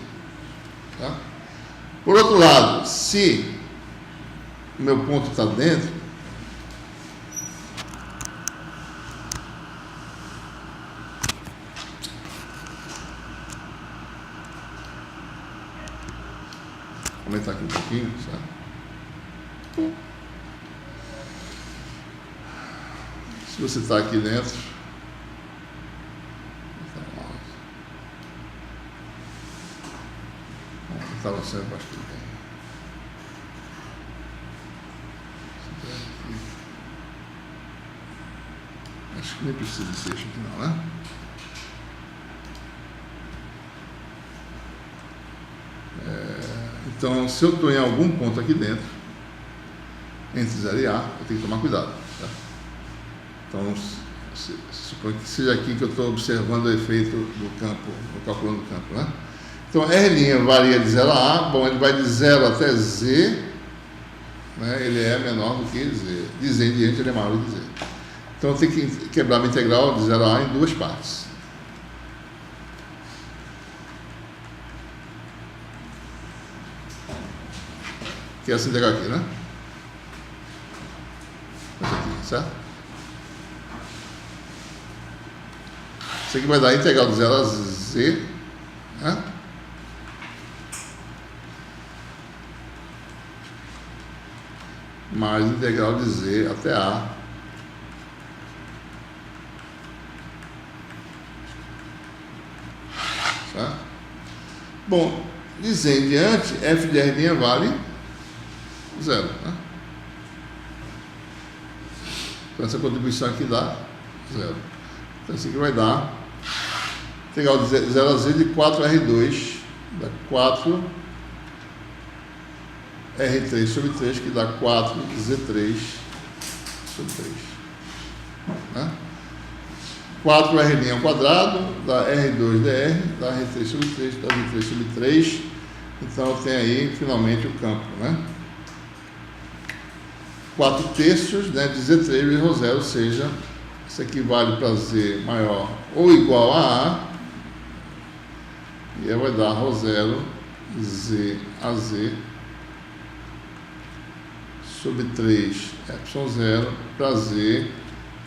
Tá? Por outro lado, se o meu ponto está dentro, vou aumentar aqui um pouquinho, certo? Se você está aqui dentro, estava sempre bastante bem. Acho que nem precisa desse eixo aqui não, né? Então, se eu estou em algum ponto aqui dentro, entre 0 e A, eu tenho que tomar cuidado. Tá? Então, suponho que seja aqui que eu estou observando o efeito do campo, o calculando do campo, né? Então, R' varia de 0 a A, bom, ele vai de 0 até Z, né? Ele é menor do que Z. De Z em diante, ele é maior do que Z. Então, eu tenho que quebrar minha integral de 0 a A em duas partes. Que é essa integral aqui, né? Essa aqui, certo? Isso aqui vai dar a integral de 0 a Z, né? Mais integral de Z até A. Certo? Bom, de Z em diante, f de R' vale 0. Né? Então, essa contribuição aqui dá 0. Então, isso aqui vai dar integral de 0 a Z de 4R2, dá 4 R3 sobre 3, que dá 4Z3 sobre 3. Né? 4R' ao quadrado, dá R2dR, dá R3 sobre 3, dá R3 sobre 3. Então, tem aí, finalmente, o campo, né? 4 terços, né, de Z3 vezes ρ0, ou seja, isso aqui vale para Z maior ou igual a A, e aí vai dar ρ0 Z a Z sobre 3 ε0 para Z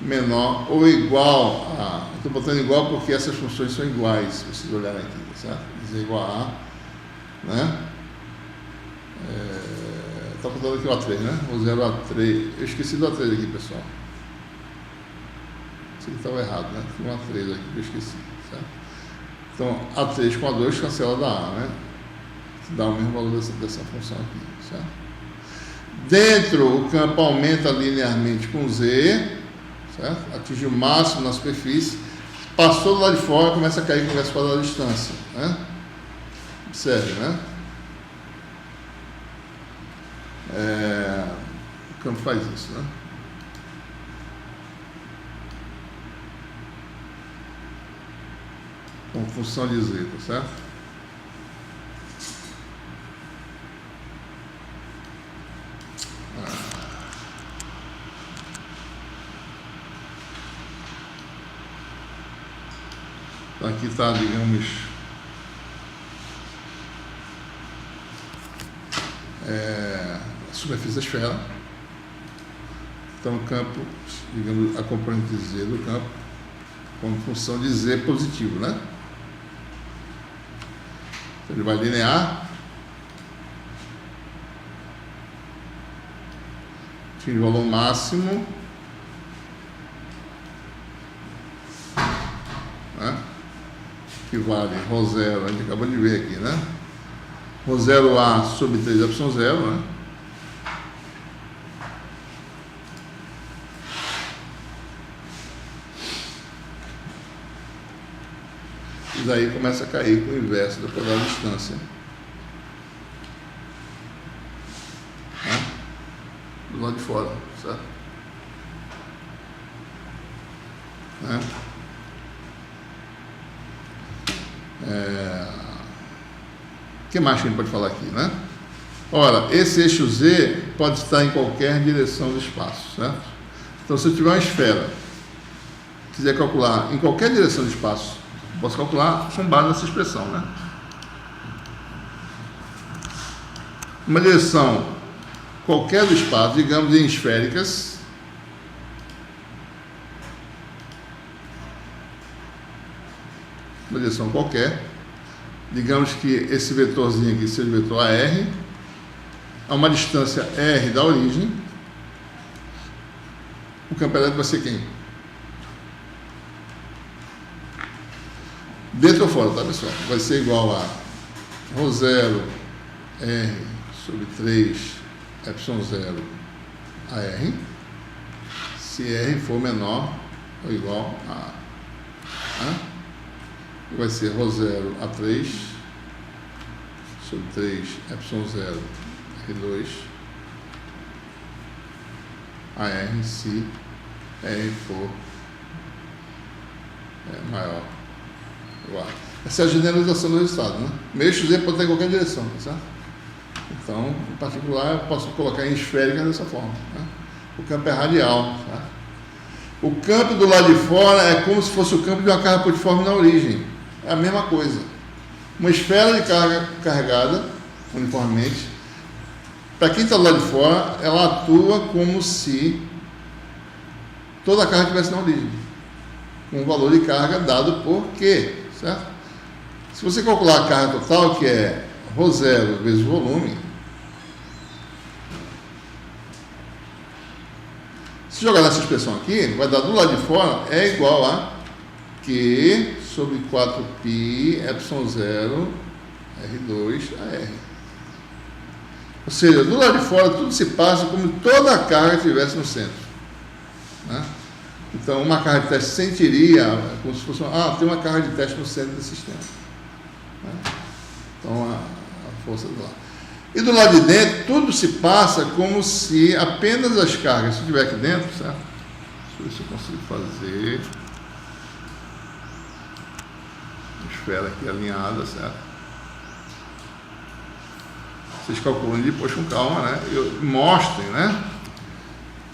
menor ou igual a... Estou botando igual porque essas funções são iguais, se vocês olharem aqui, tá certo? Dizer igual a, né? Está botando aqui o A3, né? O 0 A3. Eu esqueci do A3 aqui, pessoal. Isso aqui estava errado, né? Tinha um A3 aqui que eu esqueci, certo? Então, A3 com A2 cancela da A, né? Dá o mesmo valor dessa função aqui, certo? Dentro, o campo aumenta linearmente com Z, certo? Atinge o máximo na superfície, passou do lado de fora, começa a cair com o verso da distância, né? Observe, né? O campo faz isso, né? Com função de Z, tá certo? Então aqui está, digamos, a superfície da esfera. Então o campo, digamos, a componente Z do campo, com função de Z positivo, né? Então ele vai linear, atinge o valor máximo, né? Que vale ρ0, a gente acabou de ver aqui, né? ρ0A sobre 3ε0, né? E daí começa a cair com o inverso da quadrada distância. Né? Do lado de fora, certo? Né? O que mais que a gente pode falar aqui, né? Ora, esse eixo Z pode estar em qualquer direção do espaço, certo? Então, se eu tiver uma esfera, quiser calcular em qualquer direção do espaço, posso calcular com base nessa expressão, né? Uma direção qualquer do espaço, digamos em esféricas, uma direção qualquer, digamos que esse vetorzinho aqui seja o vetor AR, a uma distância R da origem, o campo elétrico vai ser quem? Dentro ou fora, tá, pessoal? Vai ser igual a ρ0 R sobre 3 ε0 a R, se R for menor ou igual a A. Né? Vai ser ρ0 A3 sobre 3 ε0 R2 a R, se R for maior. Essa é a generalização do resultado, né? Meu eixo Z pode estar em qualquer direção, tá certo? Então, em particular, eu posso colocar em esférica dessa forma, né? O campo é radial, tá? O campo do lado de fora é como se fosse o campo de uma carga pontiforme na origem. É a mesma coisa. Uma esfera de carga carregada uniformemente, para quem está do lado de fora, ela atua como se toda a carga estivesse na origem, com um valor de carga dado por Q, certo? Se você calcular a carga total, que é ρ0 vezes volume, se jogar nessa expressão aqui, vai dar do lado de fora, é igual a Q sobre 4π ε0 R2 a R. Ou seja, do lado de fora tudo se passa como se toda a carga estivesse no centro, né? Então, uma carga de teste sentiria como se fosse tem uma carga de teste no centro do sistema, né? Então, a força do lado. E do lado de dentro, tudo se passa como se apenas as cargas, se estiver aqui dentro, certo? Deixa eu ver se eu consigo fazer uma esfera aqui alinhada, certo? Vocês calculam depois com calma, né? Mostrem, né?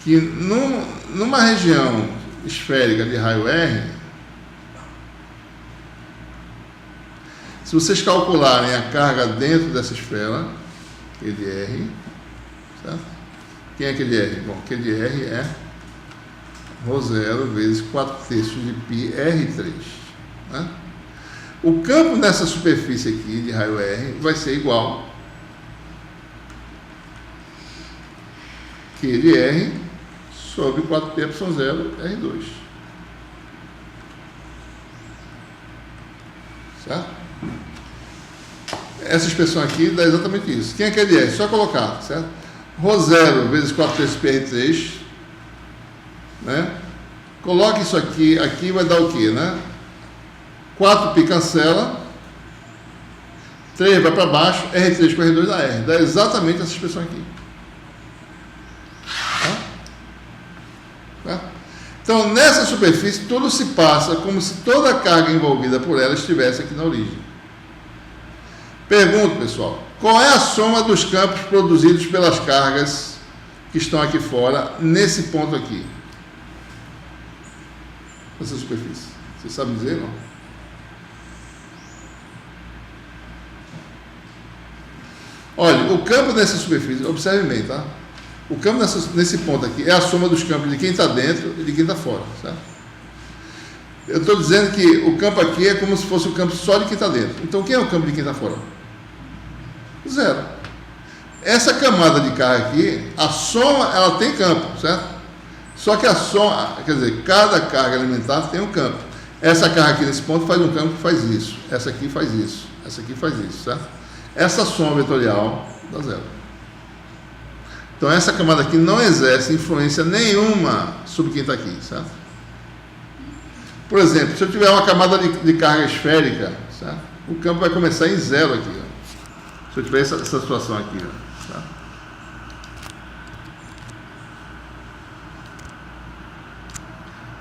Que numa região esférica de raio R, se vocês calcularem a carga dentro dessa esfera, Q de R, certo? Quem é Q de R? Bom, Q de R é ρ0 vezes 4/3 de π R3. Né? O campo nessa superfície aqui de raio R vai ser igual Q de R sobre 4πε0 R2. Certo? Essa expressão aqui dá exatamente isso. Quem é Q de R? Só colocar, certo? ρ0 vezes 4/3 πr3, né? Coloque isso aqui, aqui vai dar o quê, né? 4π cancela, 3 vai para baixo, R3 com R2 dá R. Dá exatamente essa expressão aqui. Tá? Então, nessa superfície, tudo se passa como se toda a carga envolvida por ela estivesse aqui na origem. Pergunto, pessoal, qual é a soma dos campos produzidos pelas cargas que estão aqui fora, nesse ponto aqui? Nessa superfície. Você sabe dizer, não? Olha, o campo nessa superfície, observe bem, tá? O campo nesse ponto aqui é a soma dos campos de quem está dentro e de quem está fora, certo? Eu estou dizendo que o campo aqui é como se fosse o campo só de quem está dentro. Então, quem é o campo de quem está fora? 0. Essa camada de carga aqui, a soma, ela tem campo, certo? Só que a soma, quer dizer, cada carga alimentar tem um campo. Essa carga aqui nesse ponto faz um campo que faz isso. Essa aqui faz isso. Essa aqui faz isso, certo? Essa soma vetorial dá 0. Então, essa camada aqui não exerce influência nenhuma sobre quem está aqui, certo? Por exemplo, se eu tiver uma camada de carga esférica, certo? O campo vai começar em 0 aqui, ó. Se eu tiver essa situação aqui, ó, certo?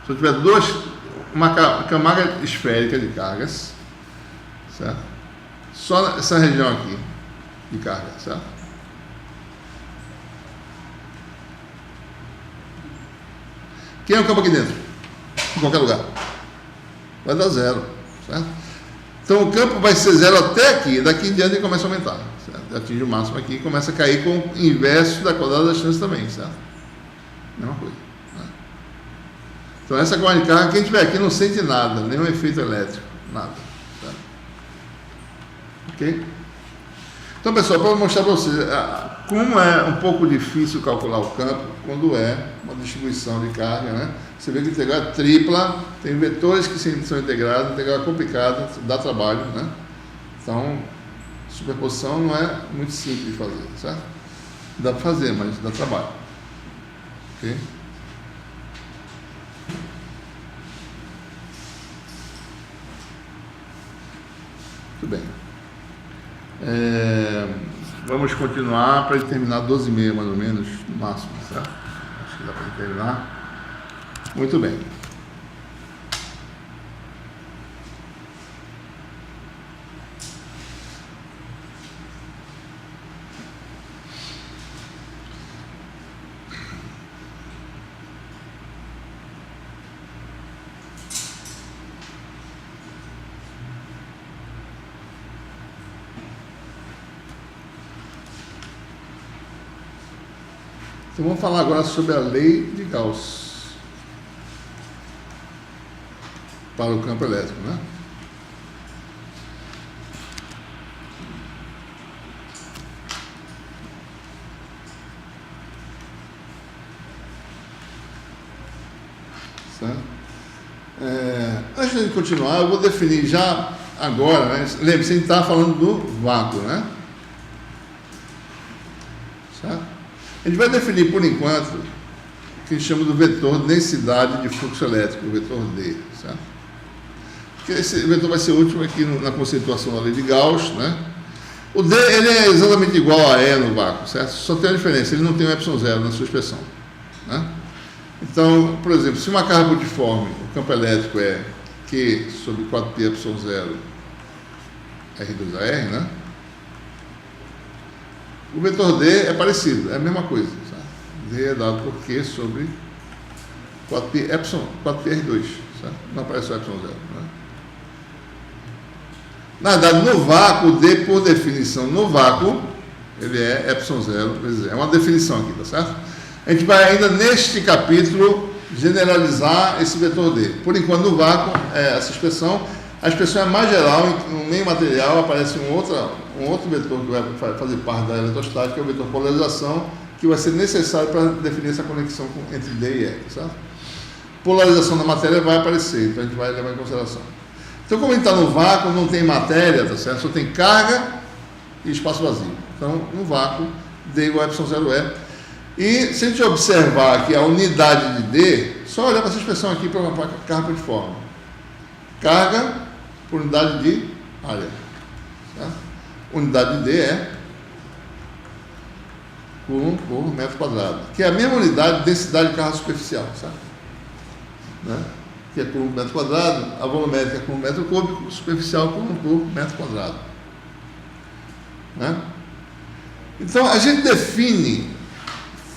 Se eu tiver uma camada esférica de cargas, certo? Só essa região aqui de carga, certo? Quem é o campo aqui dentro? Em qualquer lugar. Vai dar 0, certo? Então o campo vai ser 0 até aqui, daqui em diante ele começa a aumentar, certo? Atinge o máximo aqui e começa a cair com o inverso da quadrada das chances também, certo? Mesma coisa. Né? Então essa camada de carga, quem estiver aqui não sente nada, nenhum efeito elétrico, nada. Certo? Ok? Então, pessoal, para mostrar para vocês como é um pouco difícil calcular o campo quando é uma distribuição de carga, né? Você vê que integral é tripla, tem vetores que são integrados, integral é complicado, dá trabalho, né? Então, superposição não é muito simples de fazer, certo? Dá para fazer, mas dá trabalho. Ok? Muito bem. Vamos continuar para ele terminar 12h30 mais ou menos, no máximo, certo? Acho que dá para terminar. Muito bem. Então vamos falar agora sobre a lei de Gauss para o campo elétrico, né? Certo? Antes de continuar, eu vou definir já agora, né? Lembre-se, a gente está falando do vácuo, né? Certo? A gente vai definir, por enquanto, o que a gente chama do vetor densidade de fluxo elétrico, o vetor D, certo? Porque esse vetor vai ser útil aqui na conceituação da lei de Gauss, né? O D, ele é exatamente igual a E no vácuo, certo? Só tem uma diferença, ele não tem um ε0 na sua expressão, né? Então, por exemplo, se uma carga multiforme, o campo elétrico é Q sobre 4πε0 R2AR, né? O vetor D é parecido, é a mesma coisa. Sabe? D é dado por Q sobre 4πr2. Sabe? Não aparece o ε0. Né? Na verdade, no vácuo, o D, por definição, no vácuo, ele é ε0 vezes E. É uma definição aqui, tá certo? A gente vai ainda neste capítulo generalizar esse vetor D. Por enquanto, no vácuo, essa expressão, a expressão é mais geral, no meio material aparece um outro vetor que vai fazer parte da eletrostática, que é o vetor polarização, que vai ser necessário para definir essa conexão entre D e E, certo? Polarização da matéria vai aparecer, então a gente vai levar em consideração. Então, como a gente está no vácuo, não tem matéria, tá certo? Só tem carga e espaço vazio. Então, no vácuo, D igual a ε0E. E se a gente observar aqui a unidade de D, só olhar para essa expressão aqui para a carga de forma. Carga por unidade de área. Certo? Unidade de D é Coulomb por metro quadrado, que é a mesma unidade de densidade de carga superficial, certo? Né? Que é Coulomb por metro quadrado, a volumétrica por metro cúbico, superficial Coulomb por metro quadrado. Né? Então, a gente define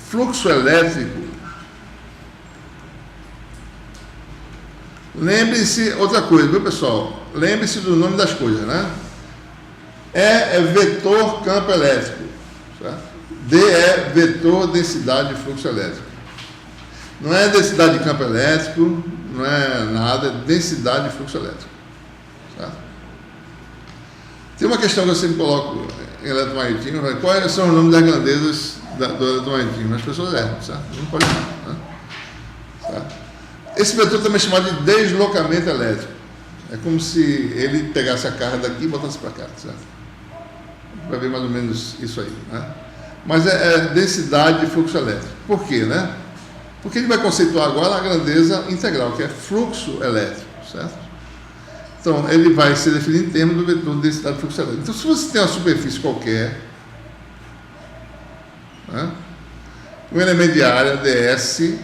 fluxo elétrico. Lembre-se, outra coisa, viu, pessoal? Lembre-se do nome das coisas, né? E é vetor campo elétrico, certo? D é vetor densidade de fluxo elétrico. Não é densidade de campo elétrico, não é nada, é densidade de fluxo elétrico, certo? Tem uma questão que eu sempre coloco em eletromagnetismo, quais são os nomes das grandezas do eletromagnetismo? As pessoas erram, certo? Não pode errar, né? Certo? Esse vetor também é chamado de deslocamento elétrico. É como se ele pegasse a carga daqui e botasse para cá, certo? Vai ver mais ou menos isso aí, né? Mas é densidade de fluxo elétrico. Por quê, né? Porque ele vai conceituar agora a grandeza integral, que é fluxo elétrico, certo? Então, ele vai ser definido em termos do vetor de densidade de fluxo elétrico. Então, se você tem uma superfície qualquer, né, um elemento de área, ds,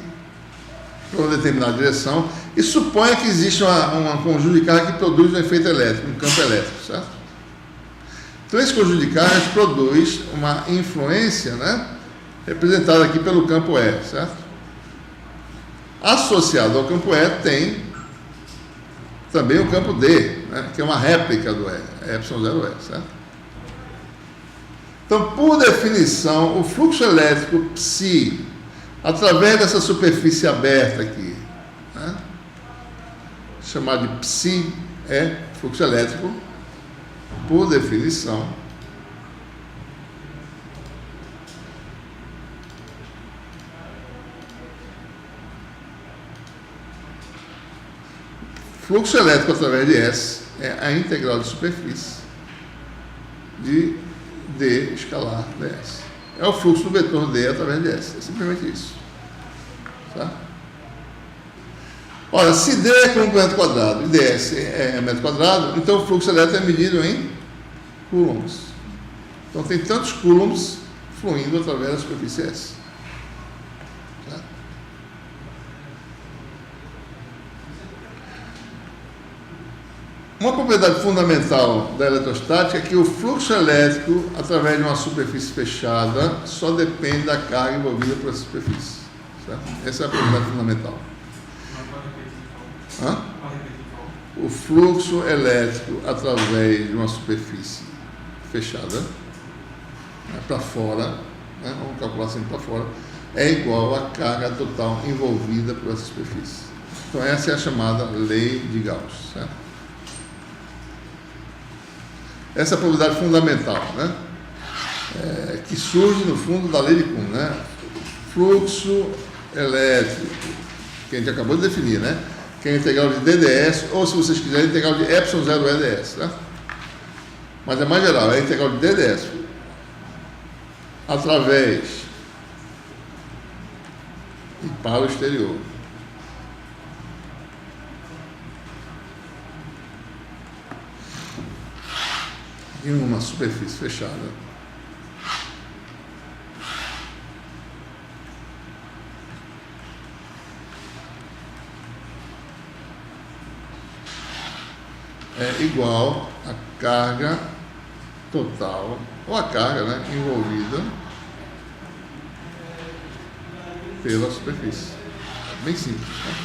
para uma determinada direção, e suponha que existe um conjunto de cargas que produz um efeito elétrico, um campo elétrico, certo? Então, esse conjunto de cargas produz uma influência, né, representada aqui pelo campo E, certo? Associado ao campo E tem também o campo D, né, que é uma réplica do E, ε0E, certo? Então, por definição, o fluxo elétrico psi, através dessa superfície aberta aqui, né, chamado de psi, é fluxo elétrico, por definição, fluxo elétrico através de S é a integral de superfície de D escalar ds. É o fluxo do vetor D através de S. É simplesmente isso. Tá? Ora, se D é Coulomb por metro quadrado e ds é metro quadrado, então o fluxo elétrico é medido em coulombs. Então tem tantos coulombs fluindo através da superfície S. Tá? Uma propriedade fundamental da eletrostática é que o fluxo elétrico, através de uma superfície fechada, só depende da carga envolvida por essa superfície. Certo? Essa é a propriedade fundamental. O fluxo elétrico, através de uma superfície fechada, né, para fora, né, vamos calcular sempre para fora, é igual à carga total envolvida por essa superfície. Então, essa é a chamada lei de Gauss. Certo? Essa é a propriedade fundamental, né? Que surge, no fundo, da lei de Coulomb, né? Fluxo elétrico, que a gente acabou de definir, né? Que é a integral de dds, ou, se vocês quiserem, a integral de ε0EdS, né? Mas é mais geral, é a integral de dds através e para o exterior. Em uma superfície fechada. É igual à carga total, ou a carga, né, envolvida pela superfície. Bem simples, né?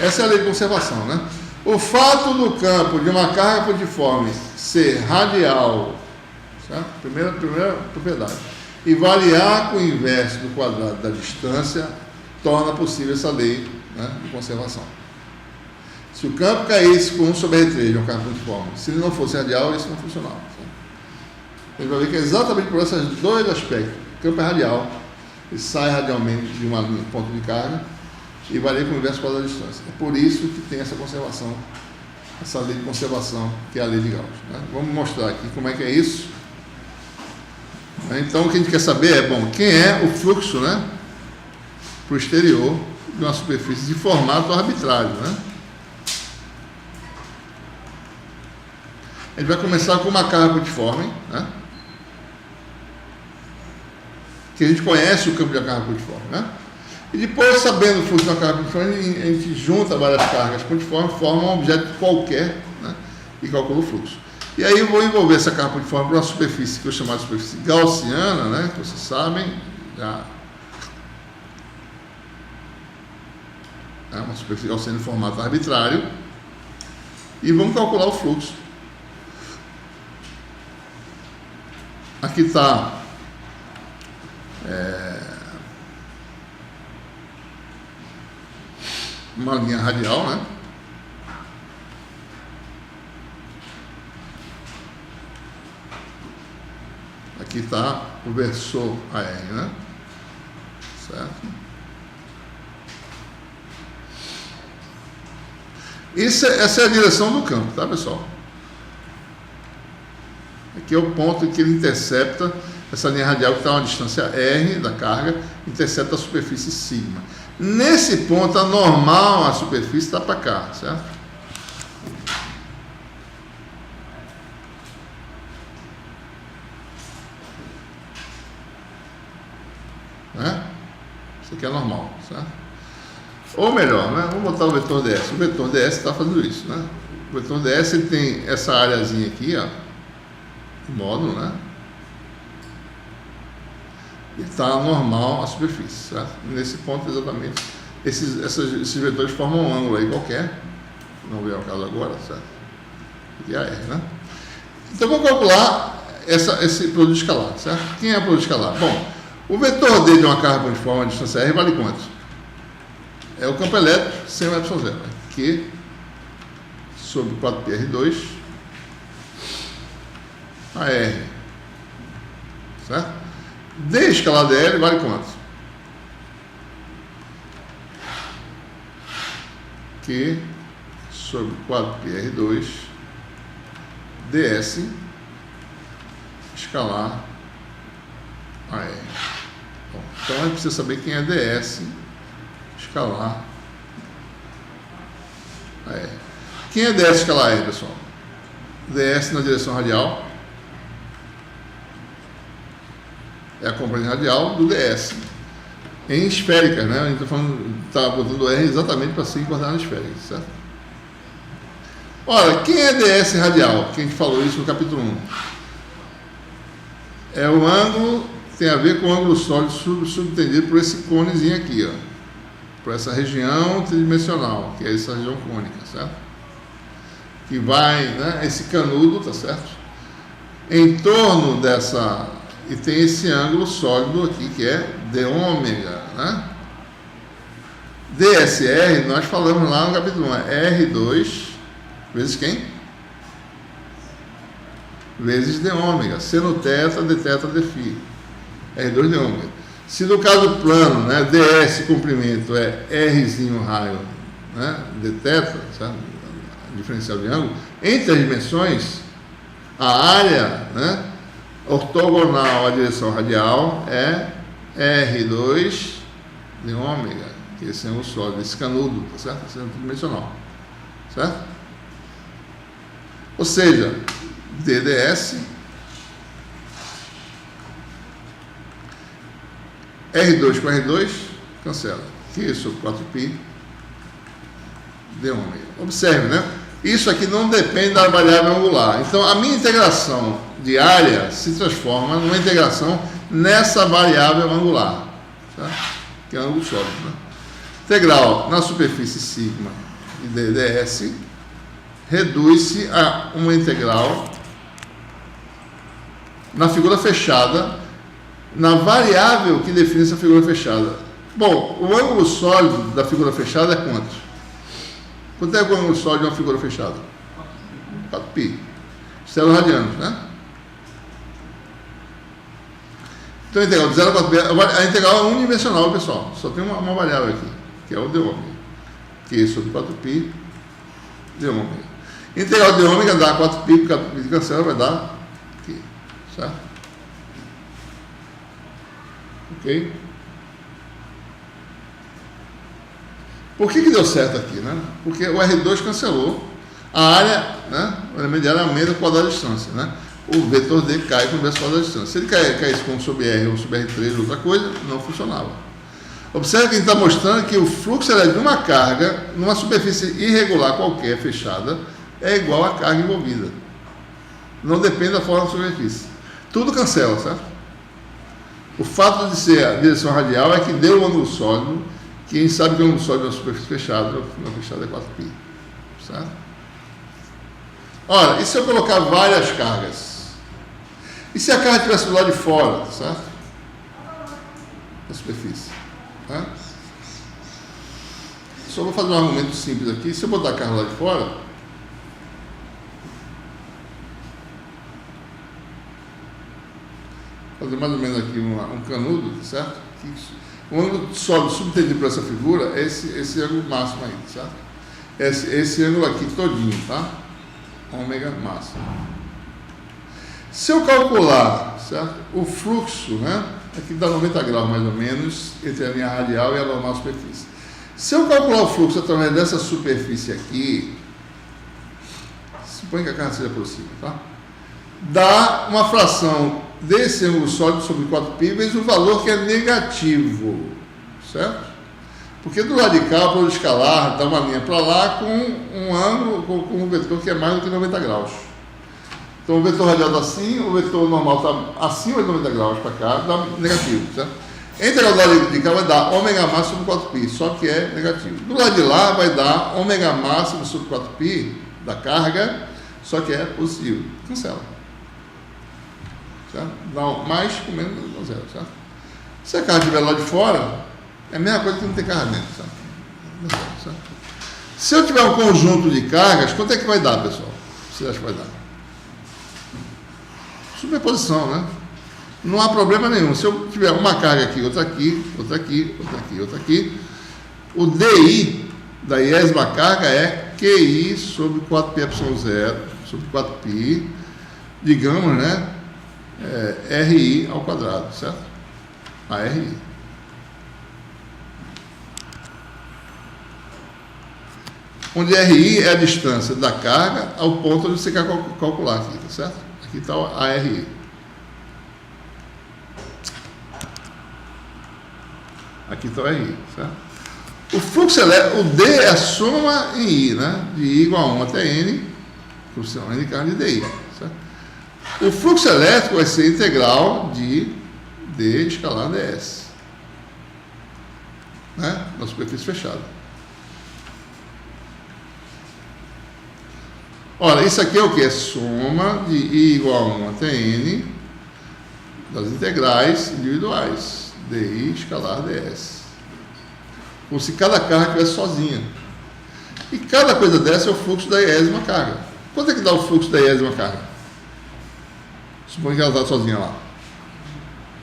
Essa é a lei de conservação, né? O fato do campo de uma carga pontiforme ser radial certo? Primeira propriedade. E variar com o inverso do quadrado da distância torna possível essa lei, né, de conservação. Se o campo caísse com 1/3 de um campo uniforme, se ele não fosse radial, isso não funcionava. Certo? A gente vai ver que é exatamente por esses dois aspectos. O campo é radial, ele sai radialmente de uma linha, ponto de carga, e varia com o inverso do quadrado da distância. É por isso que tem essa conservação, essa lei de conservação, que é a lei de Gauss. Né? Vamos mostrar aqui como é que é isso. Então, o que a gente quer saber é, bom, quem é o fluxo, né, para o exterior de uma superfície de formato arbitrário, né? A gente vai começar com uma carga pontiforme, né, que a gente conhece o campo de carga pontiforme, né? E depois, sabendo o fluxo da carga pontiforme, a gente junta várias cargas pontiformes, forma um objeto qualquer, né, e calcula o fluxo. E aí eu vou envolver essa carga pontiforme para uma superfície que eu chamo de superfície gaussiana, né, que vocês sabem, já é uma superfície gaussiana em formato arbitrário, e vamos calcular o fluxo. Aqui está uma linha radial, né? Aqui está o versor AR, né? Certo? Essa é a direção do campo, tá, pessoal? Aqui é o ponto em que ele intercepta essa linha radial que está a uma distância R da carga, intercepta a superfície sigma. Nesse ponto, a normal, a superfície está para cá, certo? Né? Isso aqui é normal, certo? Ou melhor, né? Vamos botar o vetor ds. O vetor ds está fazendo isso, né? O vetor ds ele tem essa areazinha aqui, ó, módulo, né? E está normal a superfície, certo? Nesse ponto, exatamente, esses vetores formam um ângulo aí qualquer, não veio ao caso agora, certo? E a R, né? Então, vamos calcular esse produto escalar, certo? Quem é o produto escalar? Bom, o vetor D de uma carga pontiforme a distância R vale quanto? É o campo elétrico sem o epsilon zero, né? Q sobre 4πr2 a R, certo? D escalar dl vale quanto? Q sobre 4πr2 ds escalar a R. Bom, então a gente precisa saber quem é ds escalar a R. Quem é ds escalar a R, pessoal? ds na direção radial é a componente radial do ds em esféricas, né? A gente está botando R exatamente para seguir coordenadas esféricas, certo? Ora, quem é ds radial? Que a gente falou isso no capítulo 1. É o ângulo, tem a ver com o ângulo sólido subtendido por esse conezinho aqui, ó, por essa região tridimensional, que é essa região cônica, certo? Que vai, né, esse canudo, tá certo? Em torno dessa, e tem esse ângulo sólido aqui, que é d ômega, né? DSR, nós falamos lá no capítulo 1, é R2 vezes quem? Vezes d ômega, seno θ, d θ, d φ. R2 d ômega. Se no caso plano, né, ds comprimento é Rzinho raio, né, dθ, sabe, diferencial de ângulo, entre as dimensões, a área, né, ortogonal à direção radial é R2 de ômega, que é esse ângulo sólido, esse canudo, tá certo? Esse ângulo tridimensional, certo? Ou seja, DDS R2 com R2 cancela, Q sobre 4π d ômega. Observe, né? Isso aqui não depende da variável angular. Então, a minha integração de área se transforma numa integração nessa variável angular, tá? Que é o ângulo sólido, né? Integral na superfície sigma de ds reduz-se a uma integral na figura fechada, na variável que define essa figura fechada. Bom, o ângulo sólido da figura fechada é quanto? Quanto é o ângulo sólido de uma figura fechada? 4π. Estelo radianos, né? Então, a integral de 0 a 4π, a integral é unidimensional, pessoal. Só tem uma variável aqui, que é o d ômega. Q sobre 4π, d ômega. Integral de ômega dá 4π, porque 4π cancela, vai dar Q, certo? Ok? Por que deu certo aqui, né? Porque o R2 cancelou, a área, né? O elemento de área aumenta com o quadrado da distância, né? O vetor D cai com o vetor da distância. Se ele caísse com sobre R ou sobre R3 ou outra coisa, não funcionava. Observe que a gente está mostrando que o fluxo elétrico de uma carga, numa superfície irregular qualquer, fechada, é igual à carga envolvida. Não depende da forma da superfície. Tudo cancela, certo? O fato de ser a direção radial é que deu o ângulo sólido, que a gente sabe que o ângulo sólido de uma superfície fechada, uma fechada é 4π, certo? Ora, e se eu colocar várias cargas? E se a carga estivesse do lado de fora, certo? Da superfície. Tá? Só vou fazer um argumento simples aqui. Se eu botar a carga lá de fora, fazer mais ou menos aqui um canudo, certo? O ângulo sólido subtendido por essa figura é esse ângulo máximo aí, certo? Esse ângulo aqui todinho, tá? Ômega máximo. Se eu calcular, certo, o fluxo, né, aqui dá 90 graus mais ou menos, entre a linha radial e a normal superfície. Se eu calcular o fluxo através dessa superfície aqui, suponha que a carga seja por cima, tá? Dá uma fração desse ângulo sólido sobre 4π vezes o valor que é negativo, certo? Porque do lado de cá, por escalar, dá uma linha para lá com um ângulo, com um vetor que é mais do que 90 graus. Então o vetor radial está assim, o vetor normal está acima de 90 graus para cá, dá negativo, certo? Entre o lado de cá vai dar ômega máximo sobre 4π, só que é negativo. Do lado de lá vai dar ômega máximo sobre 4π da carga, só que é positivo. Cancela. Certo? Dá mais com menos, dá zero, certo? Se a carga estiver lá de fora, é a mesma coisa que não tem carga dentro, certo? Se eu tiver um conjunto de cargas, quanto é que vai dar, pessoal? Você acha que vai dar? Superposição, né? Não há problema nenhum. Se eu tiver uma carga aqui, outra aqui, outra aqui, outra aqui, outra aqui, o DI da iésima carga é QI sobre 4πε0 sobre 4π, digamos, né? RI ao quadrado, certo? ARI. Onde RI é a distância da carga ao ponto onde você quer calcular aqui, tá certo? Aqui está a RI. Aqui está o RI, certo? O fluxo elétrico, o D é a soma em I, né? De I igual a 1 até N, função N carga de DI, certo? O fluxo elétrico vai ser integral de D escalar ds, né? Na superfície fechada. Ora, isso aqui é o que? É soma de I igual a 1 até N das integrais individuais. DI escalar ds. Como se cada carga estivesse sozinha. E cada coisa dessa é o fluxo da iésima carga. Quanto é que dá o fluxo da iésima carga? Suponha que ela está sozinha lá.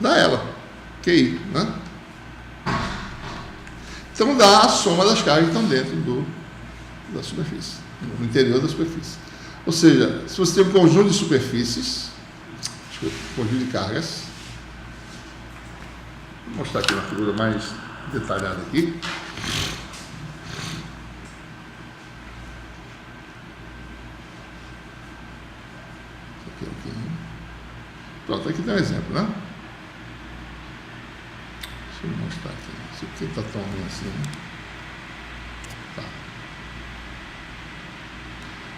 Dá ela. QI, né? Então dá a soma das cargas que estão dentro da superfície, no interior da superfície. Ou seja, se você tem um conjunto de superfícies, conjunto de cargas, vou mostrar aqui uma figura mais detalhada aqui. Pronto, aqui tem um exemplo, né? Deixa eu mostrar aqui. Isso aqui está tão ruim assim, né? Tá.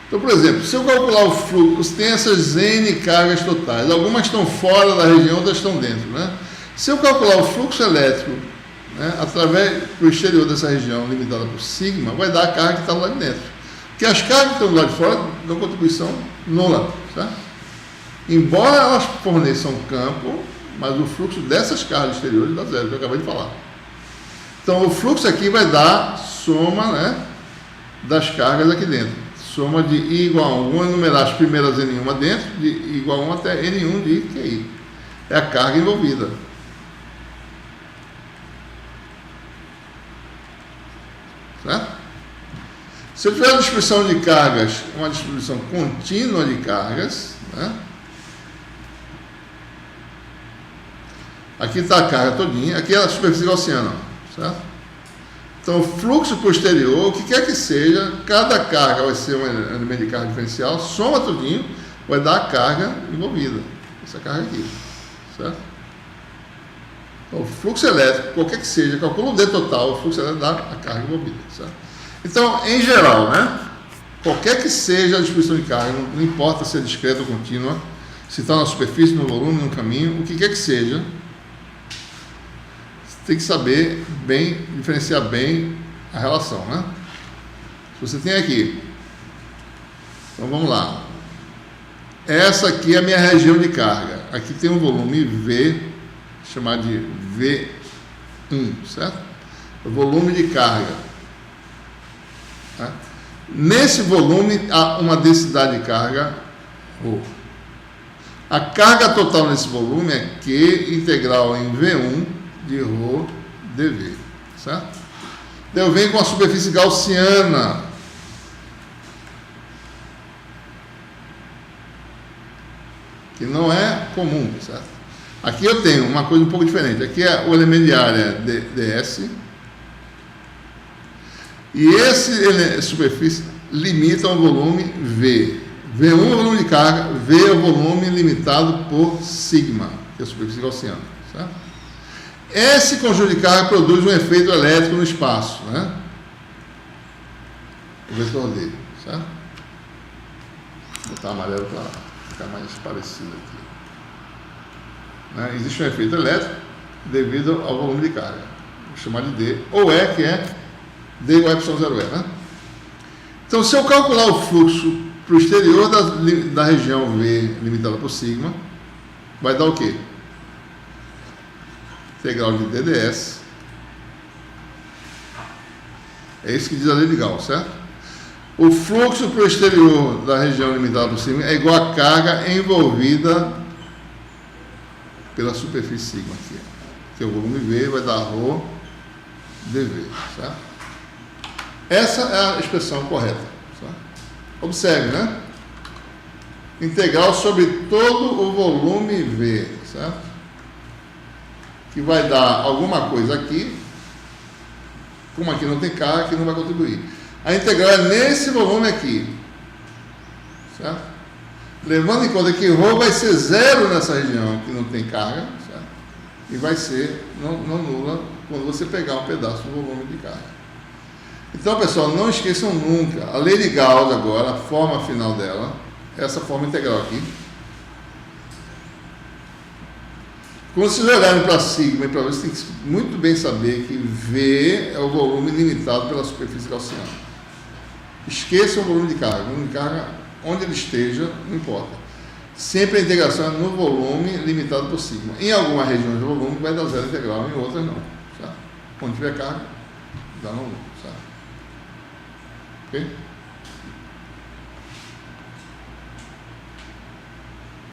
Então, por exemplo, se eu calcular o fluxo, tem essas N cargas totais. Algumas estão fora da região, outras estão dentro, né? Se eu calcular o fluxo elétrico, né, através do exterior dessa região limitada por sigma, vai dar a carga que está lá de dentro. Porque as cargas que estão do lado de fora dão contribuição nula, certo? Embora elas forneçam campo, mas o fluxo dessas cargas exteriores dá zero, que eu acabei de falar. Então, o fluxo aqui vai dar soma, né, das cargas aqui dentro. Soma de I igual a 1. Vou enumerar as primeiras N1 dentro, de I igual a 1 até N1 de QI. É a carga envolvida. Certo? Se eu tiver uma distribuição de cargas, uma distribuição contínua de cargas, né? Aqui está a carga todinha, aqui é a superfície gaussiana, certo? Então, o fluxo posterior, o que quer que seja, cada carga vai ser um elemento de carga diferencial, soma tudinho, vai dar a carga envolvida, essa carga aqui, certo? Então, o fluxo elétrico, qualquer que seja, calcula o D total, o fluxo elétrico dá a carga envolvida, certo? Então, em geral, né, qualquer que seja a distribuição de carga, não importa se é discreta ou contínua, se está na superfície, no volume, no caminho, o que quer que seja, tem que saber bem, diferenciar bem a relação, né? Se você tem aqui, então vamos lá, essa aqui é a minha região de carga, aqui tem um volume V, chamado de V1, certo? O volume de carga. Tá? Nesse volume há uma densidade de carga ρ. A carga total nesse volume é Q integral em V1 de ρ dV, certo? Eu venho com a superfície gaussiana. Que não é comum, certo? Aqui eu tenho uma coisa um pouco diferente. Aqui é o elemento de área ds. E esse superfície limita ao volume V. V1 é o volume de carga, V é o volume limitado por sigma, que é a superfície gaussiana, certo? Esse conjunto de carga produz um efeito elétrico no espaço, né? O vetor dele, certo? Vou botar amarelo para ficar mais parecido aqui. Né? Existe um efeito elétrico devido ao volume de carga. Vou chamar de D, ou E, que é D igual a Y0E, né? Então, se eu calcular o fluxo para o exterior da região V limitada por sigma, vai dar o quê? Integral de dds. É isso que diz a lei de Gauss, certo? O fluxo para o exterior da região limitada por sigma é igual à carga envolvida pela superfície sigma aqui, que é o volume V, vai dar ρ dV, certo? Essa é a expressão correta, certo? Observe, né? Integral sobre todo o volume V, certo? Que vai dar alguma coisa aqui, como aqui não tem carga, aqui não vai contribuir. A integral é nesse volume aqui, certo? Levando em conta que ρ vai ser zero nessa região que não tem carga, certo? E vai ser não nula quando você pegar um pedaço do volume de carga. Então, pessoal, não esqueçam nunca, a lei de Gauss agora, a forma final dela, é essa forma integral aqui. Quando vocês olharem para sigma e para V, você tem que muito bem saber que V é o volume limitado pela superfície gaussiana. Esqueçam o volume de carga. O volume de carga, onde ele esteja, não importa. Sempre a integração é no volume limitado por sigma. Em algumas regiões do volume vai dar zero integral, em outras não. Certo? Quando tiver carga, dá no 1, certo? Ok?